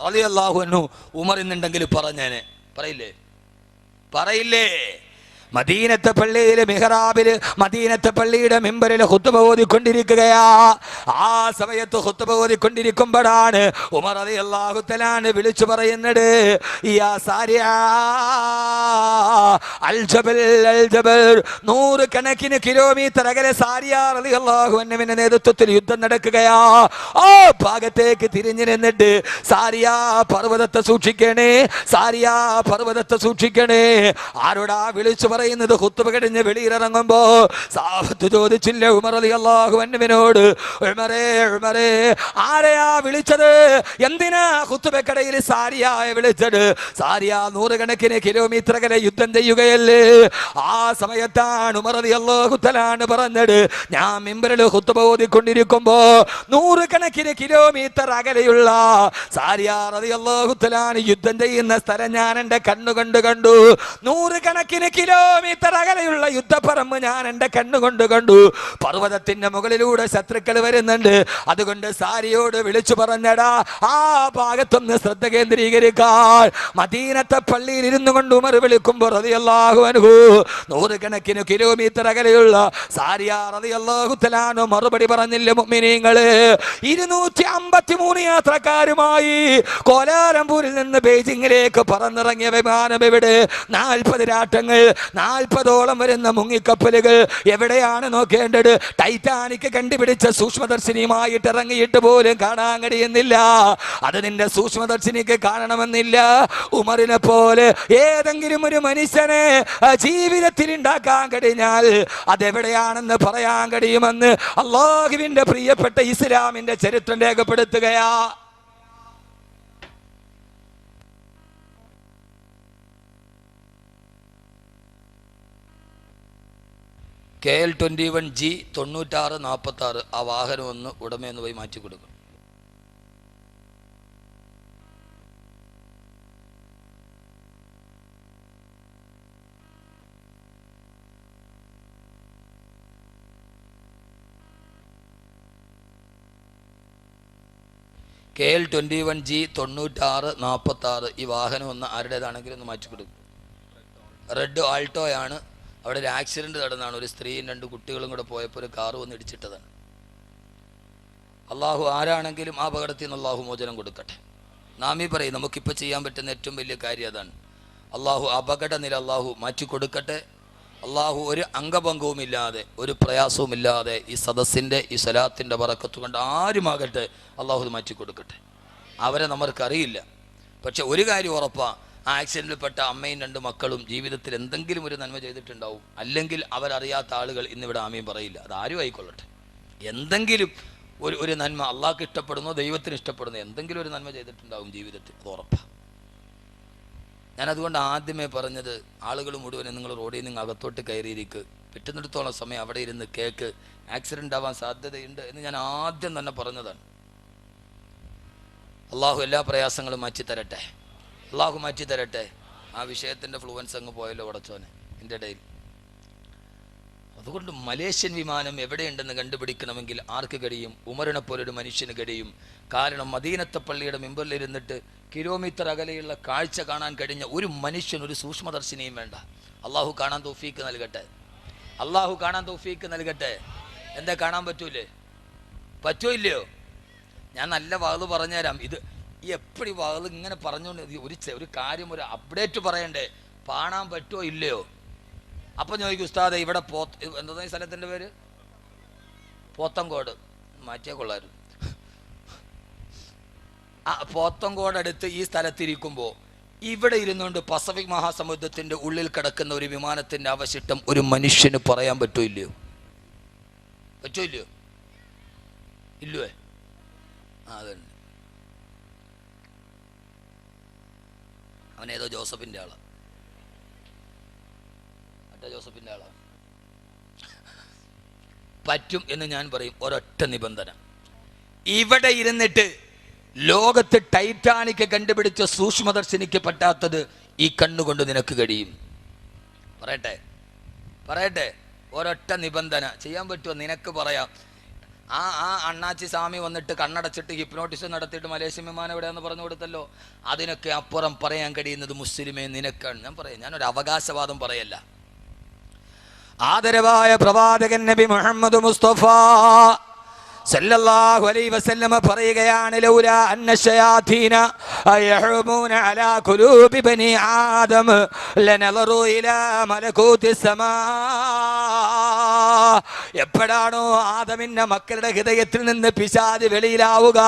റളിയല്ലാഹു അൻഹു ഉമർ എന്നുണ്ടെങ്കിൽ പറഞ്ഞേനെ. പറയില്ലേ? മദീനത്തെ പള്ളിയിലെ മിഹ്റാബില്, മദീനത്തെ പള്ളിയുടെ മിമ്പറിൽ ഖുത്ബ ഓതിക്കൊണ്ടിരിക്കുകയാ. ആ സമയത്ത് ഖുത്ബ ഓതിക്കൊണ്ടിരിക്കുമ്പോഴാണ് ഉമർ റളിയല്ലാഹു തആല വിളിച്ചു പറയുന്നത്, യാ സാരിയ അൽ ജബൽ 100 കണക്കിന് കിലോമീറ്റർ അകലെ സാരിയ റളിയല്ലാഹു അൻഹുവിന്റെ നേതൃത്വത്തിൽ യുദ്ധം നടക്കുകയാ. ആ ഭാഗത്തേക്ക് തിരിഞ്ഞു നിന്നിട്ട് സാരിയ പർവ്വതത്തെ സൂക്ഷിക്കണേ, സാരിയ പർവ്വതത്തെ സൂക്ഷിക്കണേ. ആരോടാ വിളിച്ചു പറയുന്നത്? ഖുത്ബ കഴിഞ്ഞ് വെളിയിലിറങ്ങുമ്പോ സാബത്ത് ചോദിച്ചില്ല ഉമർ റളിയല്ലാഹു അൻഹുവിനോട്, ഉമറേ ആരെയാ വിളിച്ചത്? എന്തിനാ ഖുത്ബക്കടയിൽ സാരിയയെ വിളിച്ചത്? സാരിയ 100 കണക്കിന് കിലോമീറ്റർ അകലെ യുദ്ധം ചെയ്യുകയല്ലേ. ആ സമയത്താണ് ഉമർ റളിയല്ലാഹു തആല പറഞ്ഞത്, ഞാൻ മിമ്പറിൽ ഖുത്ബ ഓതിക്കൊണ്ടിരിക്കുമ്പോ 100 കണക്കിന് കിലോമീറ്റർ അകലെയുള്ള സാരിയ റളിയല്ലാഹു തആല യുദ്ധം ചെയ്യുന്ന സ്ഥലം ഞാൻ എൻ്റെ കണ്ണുകൊണ്ട് കണ്ടു. 100 കണക്കിന് കിലോമീറ്റർ അകലെയുള്ള യുദ്ധപ്പറമ്പ് ഞാൻ എൻ്റെ കണ്ണുകൊണ്ട് കണ്ടു. പർവ്വതത്തിന്റെ മുകളിലൂടെ ശത്രുക്കൾ വരുന്നുണ്ട്. അതുകൊണ്ട് സാരിയോട് വിളിച്ചു പറഞ്ഞടാ, ആ ഭാഗത്തൊന്ന് ശ്രദ്ധ കേന്ദ്രീകരിക്കാൻ. മദീനത്തെ പള്ളിയിൽ ഇരുന്നു കൊണ്ട് ഉമർ വിളിക്കുമ്പോൾ റളിയല്ലാഹു അൻഹു 100 കണക്കിന് കിലോമീറ്റർ അകലെയുള്ള സാരിയ റളിയല്ലാഹു തആല മറുപടി പറഞ്ഞില്ല. മുഅ്മിനീങ്ങളെ, 253 യാത്രക്കാരുമായി കോലാലംപൂരിൽ നിന്ന് ബെയ്ജിങ്ങിലേക്ക് പറന്നിറങ്ങിയ വിമാനം എവിടെ? 40 രാട്ടങ്ങൾ, 40ഓളം വരുന്ന മുങ്ങിക്കപ്പലുകൾ. എവിടെയാണ് നോക്കേണ്ടത്? ടൈറ്റാനിക് കണ്ടുപിടിച്ച സൂക്ഷ്മദർശിനിയുമായിട്ട് ഇറങ്ങിയിട്ട് പോലും കാണാൻ കഴിയുന്നില്ല. അത് നിന്റെ സൂക്ഷ്മദർശിനിക്ക് കാണണമെന്നില്ല. ഉമറിനെ പോലെ ഏതെങ്കിലും ഒരു മനുഷ്യനെ ജീവിതത്തിൽ ഉണ്ടാക്കാൻ കഴിഞ്ഞാൽ അതെവിടെയാണെന്ന് പറയാൻ കഴിയുമെന്ന് അല്ലാഹുവിന്റെ പ്രിയപ്പെട്ട ഇസ്ലാമിന്റെ ചരിത്രം രേഖപ്പെടുത്തുകയാ. KL-21G 9646 ആ വാഹനം ഒന്ന് ഉടമയെന്ന് പോയി മാറ്റി കൊടുക്കും. KL-21G 9646 ഈ വാഹനം ഒന്ന് ആരുടേതാണെങ്കിലും ഒന്ന് മാറ്റിക്കൊടുക്കും. റെഡ് ആൾട്ടോയാണ്. അവിടെ ഒരു ആക്സിഡൻറ്റ് നടന്നതാണ്. ഒരു സ്ത്രീയും 2 കുട്ടികളും കൂടെ പോയപ്പോൾ ഒരു കാറ് വന്ന് ഇടിച്ചിട്ടതാണ്. അള്ളാഹു ആരാണെങ്കിലും ആ അപകടത്തിൽ നിന്ന് അള്ളാഹു മോചനം കൊടുക്കട്ടെ. നാമീ പറയും നമുക്കിപ്പോൾ ചെയ്യാൻ പറ്റുന്ന ഏറ്റവും വലിയ കാര്യം അതാണ്. അള്ളാഹു അപകട നില അള്ളാഹു മാറ്റിക്കൊടുക്കട്ടെ. അള്ളാഹു ഒരു അംഗഭംഗവുമില്ലാതെ ഒരു പ്രയാസവുമില്ലാതെ ഈ സദസ്സിൻ്റെ ഈ സ്വലാത്തിൻ്റെ ബറക്കത്ത് കൊണ്ട് ആരുമാകട്ടെ അള്ളാഹു ഇത് മാറ്റിക്കൊടുക്കട്ടെ. അവരെ നമ്മൾക്കറിയില്ല. പക്ഷെ ഒരു കാര്യം ഉറപ്പാണ്, ആ ആക്സിഡൻറ്റിൽപ്പെട്ട അമ്മയും 2 മക്കളും ജീവിതത്തിൽ എന്തെങ്കിലും ഒരു നന്മ ചെയ്തിട്ടുണ്ടാവും. അല്ലെങ്കിൽ അവരറിയാത്ത ആളുകൾ ഇന്നിവിടെ ആമയും പറയില്ല. അതാരും ആയിക്കൊള്ളട്ടെ. എന്തെങ്കിലും ഒരു നന്മ അള്ളാഹ്ക്ക് ഇഷ്ടപ്പെടുന്നോ ദൈവത്തിന് ഇഷ്ടപ്പെടുന്നോ എന്തെങ്കിലും ഒരു നന്മ ചെയ്തിട്ടുണ്ടാവും ജീവിതത്തിൽ, ഉറപ്പാണ്. ഞാനതുകൊണ്ട് ആദ്യമേ പറഞ്ഞത്, ആളുകൾ മുഴുവനും നിങ്ങൾ റോഡിൽ നിന്ന് അകത്തോട്ട് കയറിയിരിക്കുക, പറ്റുന്നിടത്തോളം സമയം അവിടെ ഇരുന്ന് കേക്ക്, ആക്സിഡൻ്റ് ആവാൻ സാധ്യതയുണ്ട് എന്ന് ഞാൻ ആദ്യം തന്നെ പറഞ്ഞതാണ്. അള്ളാഹു എല്ലാ പ്രയാസങ്ങളും മാറ്റി തരട്ടെ, അള്ളാഹു മാറ്റി തരട്ടെ. ആ വിഷയത്തിൻ്റെ ഫ്ലുവൻസ് അങ്ങ് പോയല്ലോ ഉടച്ചോനെ എൻ്റെ ഇടയിൽ. അതുകൊണ്ട് മലേഷ്യൻ വിമാനം എവിടെയുണ്ടെന്ന് കണ്ടുപിടിക്കണമെങ്കിൽ ആർക്ക് കഴിയും? ഉമറിനെ പോലൊരു മനുഷ്യന് കഴിയും. കാരണം മദീനത്തെ പള്ളിയുടെ മിമ്പറിലിരുന്നിട്ട് കിലോമീറ്റർ അകലെയുള്ള കാഴ്ച കാണാൻ കഴിഞ്ഞ ഒരു മനുഷ്യൻ, ഒരു സൂക്ഷ്മദർശിനിയും വേണ്ട. അള്ളാഹു കാണാൻ തൗഫീക്ക് നൽകട്ടെ, അള്ളാഹു കാണാൻ തൗഫീക്ക് നൽകട്ടെ. എന്താ കാണാൻ പറ്റൂലേ? പറ്റോ ഇല്ലയോ? ഞാൻ നല്ല വാത് പറഞ്ഞുതരാം. ഇത് എപ്പടി വാത് ഇങ്ങനെ പറഞ്ഞുകൊണ്ട് ഒരു കാര്യം ഒരു അപ്ഡേറ്റ് പറയണ്ടേ, കാണാൻ പറ്റുമോ ഇല്ലയോ? അപ്പം ചോദിക്കും ഉസ്താദെ ഇവിടെ എന്താ ഈ സ്ഥലത്തിൻ്റെ പേര്? പോത്തങ്കോട്. മാറ്റിയാൽ കൊള്ളായിരുന്നു. പോത്തങ്കോട് അടുത്ത് ഈ സ്ഥലത്തിരിക്കുമ്പോൾ ഇവിടെ ഇരുന്നുകൊണ്ട് പസഫിക് മഹാസമുദ്രത്തിൻ്റെ ഉള്ളിൽ കിടക്കുന്ന ഒരു വിമാനത്തിൻ്റെ അവശിഷ്ടം ഒരു മനുഷ്യന് പറയാൻ പറ്റോ ഇല്ലയോ? പറ്റോ ഇല്ലയോ? ഇല്ലേ? അതുണ്ട്. അവനേതോ ജോസഫിൻ്റെ ആളാണ്, ജോസഫിൻ്റെ ആളാണ്. പറ്റും എന്ന് ഞാൻ പറയും. ഒരൊറ്റ നിബന്ധന, ഇവിടെ ഇരുന്നിട്ട് ലോകത്ത് ടൈറ്റാനിക് കണ്ടുപിടിച്ച സൂക്ഷ്മദർശിനിക്ക് പറ്റാത്തത് ഈ കണ്ണുകൊണ്ട് നിനക്ക് കഴിയും. പറയട്ടെ ഒരൊറ്റ നിബന്ധന. ചെയ്യാൻ പറ്റുമോ? നിനക്ക് പറയാം. ആ അണ്ണാച്ചി സ്വാമി വന്നിട്ട് കണ്ണടച്ചിട്ട് ഹിപ്നോട്ടിസം നടത്തിയിട്ട് മലേഷ്യൻ വിമാനം എവിടെയാണെന്ന് പറഞ്ഞു കൊടുത്തല്ലോ. അതിനൊക്കെ അപ്പുറം പറയാൻ കഴിയുന്നത് മുസ്ലിമേ നിനക്കാണ്. ഞാൻ പറയാം, ഞാനൊരു അവകാശവാദം പറയല്ല. ആദരവായ പ്രവാചകൻ നബി മുഹമ്മദ് മുസ്തഫ സല്ലല്ലാഹു അലൈഹി വസല്ലമ പറയുകയാണ്, ലൗലാ അന്ന ശയാതീന യഹ്റൂമൂന അലാ ഖുലൂബി ബനി ആദം ലനളറു ഇലാ മലകൂതി സമാ. എപ്പോഴാണോ ആദമിന്റെ മക്കളുടെ ഹൃദയത്തിൽ നിന്ന് പിശാച് വെളിയിലാവുക,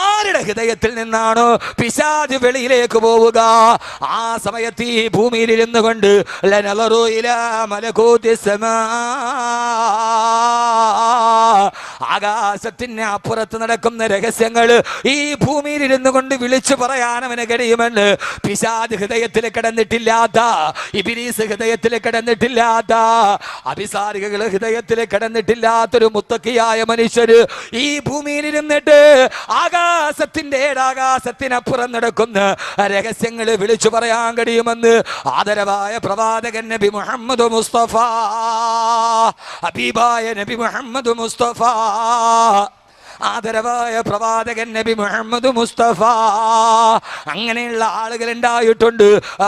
ആരുടെ ഹൃദയത്തിൽ നിന്നാണോ പിശാച് വെളിയിലേക്ക് പോവുക, ആ സമയത്ത് ഈ ഭൂമിയിൽ ഇരുന്നു കൊണ്ട് ലനളറു ഇലാ മലകൂതി സമാ, ആകാശത്തിന് അപ്പുറത്ത് നടക്കുന്ന രഹസ്യങ്ങൾ ഈ ഭൂമിയിൽ ഇരുന്നു കൊണ്ട് വിളിച്ചു പറയാൻ അവന് കഴിയുമെന്ന് പിശാച് ഹൃദയത്തിൽ കിടന്നിട്ടില്ലാത്ത, ഇബ്ലീസ് ഹൃദയത്തിൽ കിടന്നിട്ടില്ലാത്ത, അഭിസാരികൾ ഹൃദയത്തിൽ കിടന്നിട്ടില്ലാത്തൊരു മുത്തക്കിയായ മനുഷ്യര് ഈ ഭൂമിയിൽ ഇരുന്നിട്ട് ആകാശത്തിന്റെ ഏഴാകാശത്തിനപ്പുറം നടക്കുന്ന രഹസ്യങ്ങൾ വിളിച്ചു പറയാൻ കഴിയുമെന്ന് ആദരവായ പ്രവാചകൻ നബി മുഹമ്മദ് മുസ്തഫ, ഹബീബായ നബി മുഹമ്മദ് മുസ്തഫ, ആദരവായ പ്രവാചകൻ നബി മുഹമ്മദ് മുസ്തഫ. അങ്ങനെയുള്ള ആളുകൾ ഉണ്ടായിട്ടുണ്ട്.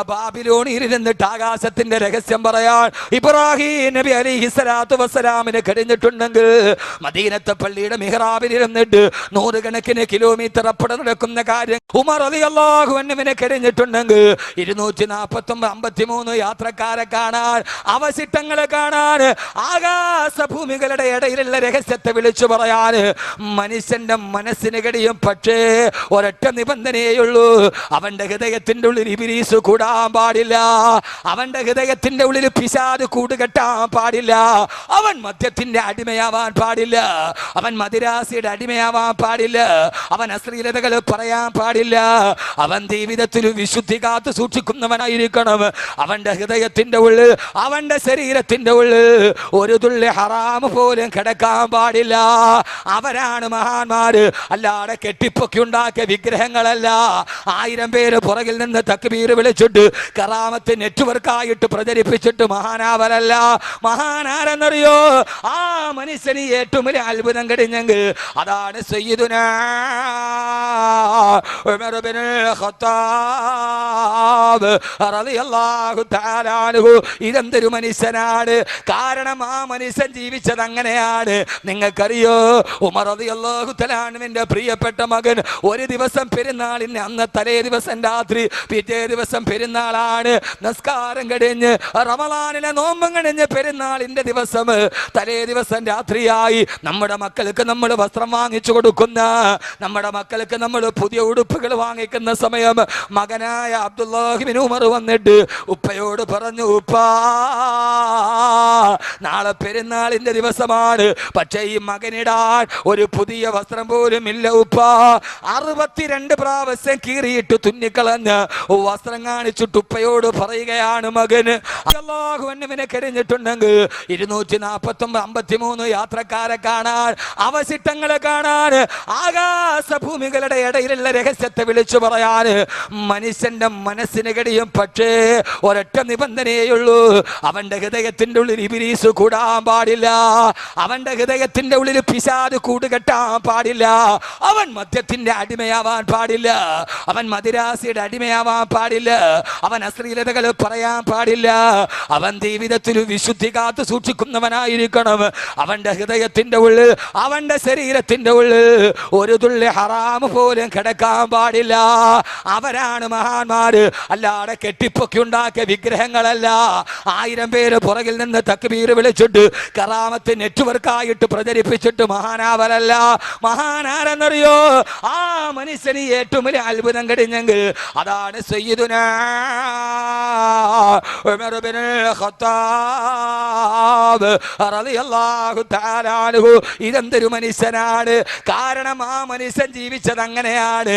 ബാബിലോണിൽ ഇരുന്നിട്ട് ആകാശത്തിന്റെ രഹസ്യം പറയാൻ ഇബ്രാഹിം നബി അലൈഹിസ്സലാത്തു വസ്സലാമിന് കഴിഞ്ഞിട്ടുണ്ടെങ്കിൽ മദീനത്തെ പള്ളിയുടെ മിഹ്റാബിൽ ഇരുന്നിട്ട് 100 കണക്കിന് കിലോമീറ്റർ അപ്പുറം നടക്കുന്ന കാര്യം ഉമർ റളിയല്ലാഹു അൻഹുവിന് കഴിഞ്ഞിട്ടുണ്ടെങ്കിൽ 253 യാത്രക്കാരെ കാണാൻ, അവശിഷ്ടങ്ങളെ കാണാൻ, ആകാശ ഭൂമികളുടെ ഇടയിലുള്ള രഹസ്യത്തെ വിളിച്ചു പറയാൻ മനുഷ്യന്റെ മനസ്സിന് കഴിയും. പക്ഷേ ഒരൊറ്റ നിബന്ധനയുള്ളൂ, അവന്റെ ഹൃദയത്തിന്റെ ഉള്ളിൽ ഇബ്ലീസ് കൂടാൻ പാടില്ല, അവന്റെ ഹൃദയത്തിന്റെ ഉള്ളിൽ പിശാച് കൂടുകെട്ടാൻ പാടില്ല, അവൻ മദ്യത്തിന്റെ അടിമയാവാൻ പാടില്ല, അവൻ മദിരാസിയുടെ അടിമയാവാൻ പാടില്ല, അവൻ അശ്ലീലതകൾ പറയാൻ പാടില്ല, അവൻ ജീവിതത്തിൽ വിശുദ്ധി കാത്തു സൂക്ഷിക്കുന്നവനായിരിക്കണം. അവന്റെ ഹൃദയത്തിന്റെ ഉള്ളിൽ, അവന്റെ ശരീരത്തിന്റെ ഉള്ളിൽ ഒരു തുള്ളി ഹറാം പോലും കിടക്കാൻ പാടില്ല. അവരാണ് മഹാന്മാര്. അല്ലാതെ കെട്ടിപ്പൊക്കി ഉണ്ടാക്കിയ വിഗ്രഹങ്ങളല്ല. 1000 പേര് പുറകിൽ നിന്ന് തക്ബീർ വിളിച്ചിട്ട് കറാമത്ത് നെറ്റ്വർക്കായിട്ട് പ്രചരിപ്പിച്ചിട്ട് മഹാനാവരല്ല. മഹാനാരെന്നറിയോ? ആ മനുഷ്യന് ഏറ്റവും വലിയ അത്ഭുതം കഴിഞ്ഞെങ്കിൽ അതാണ് സയ്യിദുനാ ഉമർ ഇബ്നുൽ ഖത്താബ് റളിയല്ലാഹു തആല അൻഹു. ഇതെന്തൊരു മനുഷ്യനാണ്! കാരണം ആ മനുഷ്യൻ ജീവിച്ചത് അങ്ങനെയാണ്. നിങ്ങൾക്കറിയോ, ഉമർ റളിയല്ലാഹു തആല അൻഹുവിന്റെ പ്രിയപ്പെട്ട മകൻ ഒരു ദിവസം പെരുന്നാളിന് അന്ന് തലേ ദിവസം രാത്രി, പിറ്റേ ദിവസം പെരുന്നാളാണ്. നമസ്കാരം കഴിഞ്ഞ് റമളാനിലെ നോമ്പും കഴിഞ്ഞ് പെരുന്നാളിന്റെ ദിവസം തലേ ദിവസം രാത്രിയായി. നമ്മുടെ മക്കൾക്ക് നമ്മൾ വസ്ത്രം വാങ്ങിച്ചു കൊടുക്കുന്ന, നമ്മുടെ മക്കൾക്ക് നമ്മൾ പുതിയ ഉടുപ്പുകൾ വാങ്ങിക്കുന്ന സമയം മകനായ അബ്ദുല്ലാഹി ഇബ്നു ഉമർ വന്നിട്ട് ഉപ്പയോട് പറഞ്ഞു, ഉപ്പാ നാളെ പെരുന്നാളിന്റെ ദിവസമാണ്, പക്ഷേ ഈ മകനിടാൻ ഒരു പുതിയ വസ്ത്രം പോലും ഇല്ല ഉപ്പാ. 62 പ്രാവശ്യം കീറിയിട്ട് തുന്നിക്കളഞ്ഞ് വസ്ത്രം കാണിച്ചിട്ട് ഉപ്പയോട് പറയുകയാണ് മകന്. അല്ലാഹു അൻഹുവിനെ കഴിഞ്ഞിട്ടുണ്ടെങ്കിൽ 253 യാത്രക്കാരെ കാണാൻ, അവശിഷ്ടങ്ങളെ കാണാൻ, ആകാശഭൂമികളുടെ ഇടയിലുള്ള രഹസ്യത്തെ വിളിച്ചു പറയാൻ മനുഷ്യന്റെ മനസ്സിന് കഴിയും. പക്ഷേ ഒരൊറ്റ നിബന്ധനയുള്ളൂ, അവന്റെ ഹൃദയത്തിന്റെ ഉള്ളിൽ ഇബ്ലീസ് കൂടാൻ പാടില്ല, അവന്റെ ഹൃദയത്തിന്റെ ഉള്ളിൽ പിശാച് കൂടുകെട്ടാൻ പാടില്ല, അവൻ മദ്യത്തിന്റെ അടിമയാവാൻ പാടില്ല, അവൻ മദിരാസിയുടെ അടിമയാവാൻ പാടില്ല, അവൻ അശ്ലീലതകൾ പറയാൻ പാടില്ല, അവൻ ജീവിതത്തിൽ വിശുദ്ധി കാത്തു സൂക്ഷിക്കുന്നവനായിരിക്കണം. അവന്റെ ഹൃദയത്തിന്റെ ഉള്ളിൽ, അവന്റെ ശരീരത്തിന്റെ ഉള്ളിൽ ഒരു തുള്ളി ഹറാം പോലും കിടക്കാൻ പാടില്ല. അവരാണ് മഹാന്മാര്. അല്ലാതെ കെട്ടിപ്പൊക്കി ഉണ്ടാക്കിയ വിഗ്രഹങ്ങളല്ല. 1000 പേര് പുറകിൽ നിന്ന് തക്ബീർ വിളിച്ചിട്ട് കറാമത്ത് നെറ്റ്വർക്കായിട്ട് പ്രചരിപ്പിച്ചിട്ട് മഹാനാവരല്ല. മഹാനാരെന്നറിയോ? ആ മനുഷ്യന് ഏറ്റവും വലിയ അത്ഭുതം കഴിഞ്ഞെങ്കിൽ അതാണ് സയ്യിദുനാ ഉമർ ഇബ്നുൽ ഖത്താബ് റളിയല്ലാഹു തആല അൻഹു. ഇതെന്തൊരു മനുഷ്യനാണ്! കാരണം ആ മനുഷ്യൻ ജീവിച്ചത് അങ്ങനെയാണ്.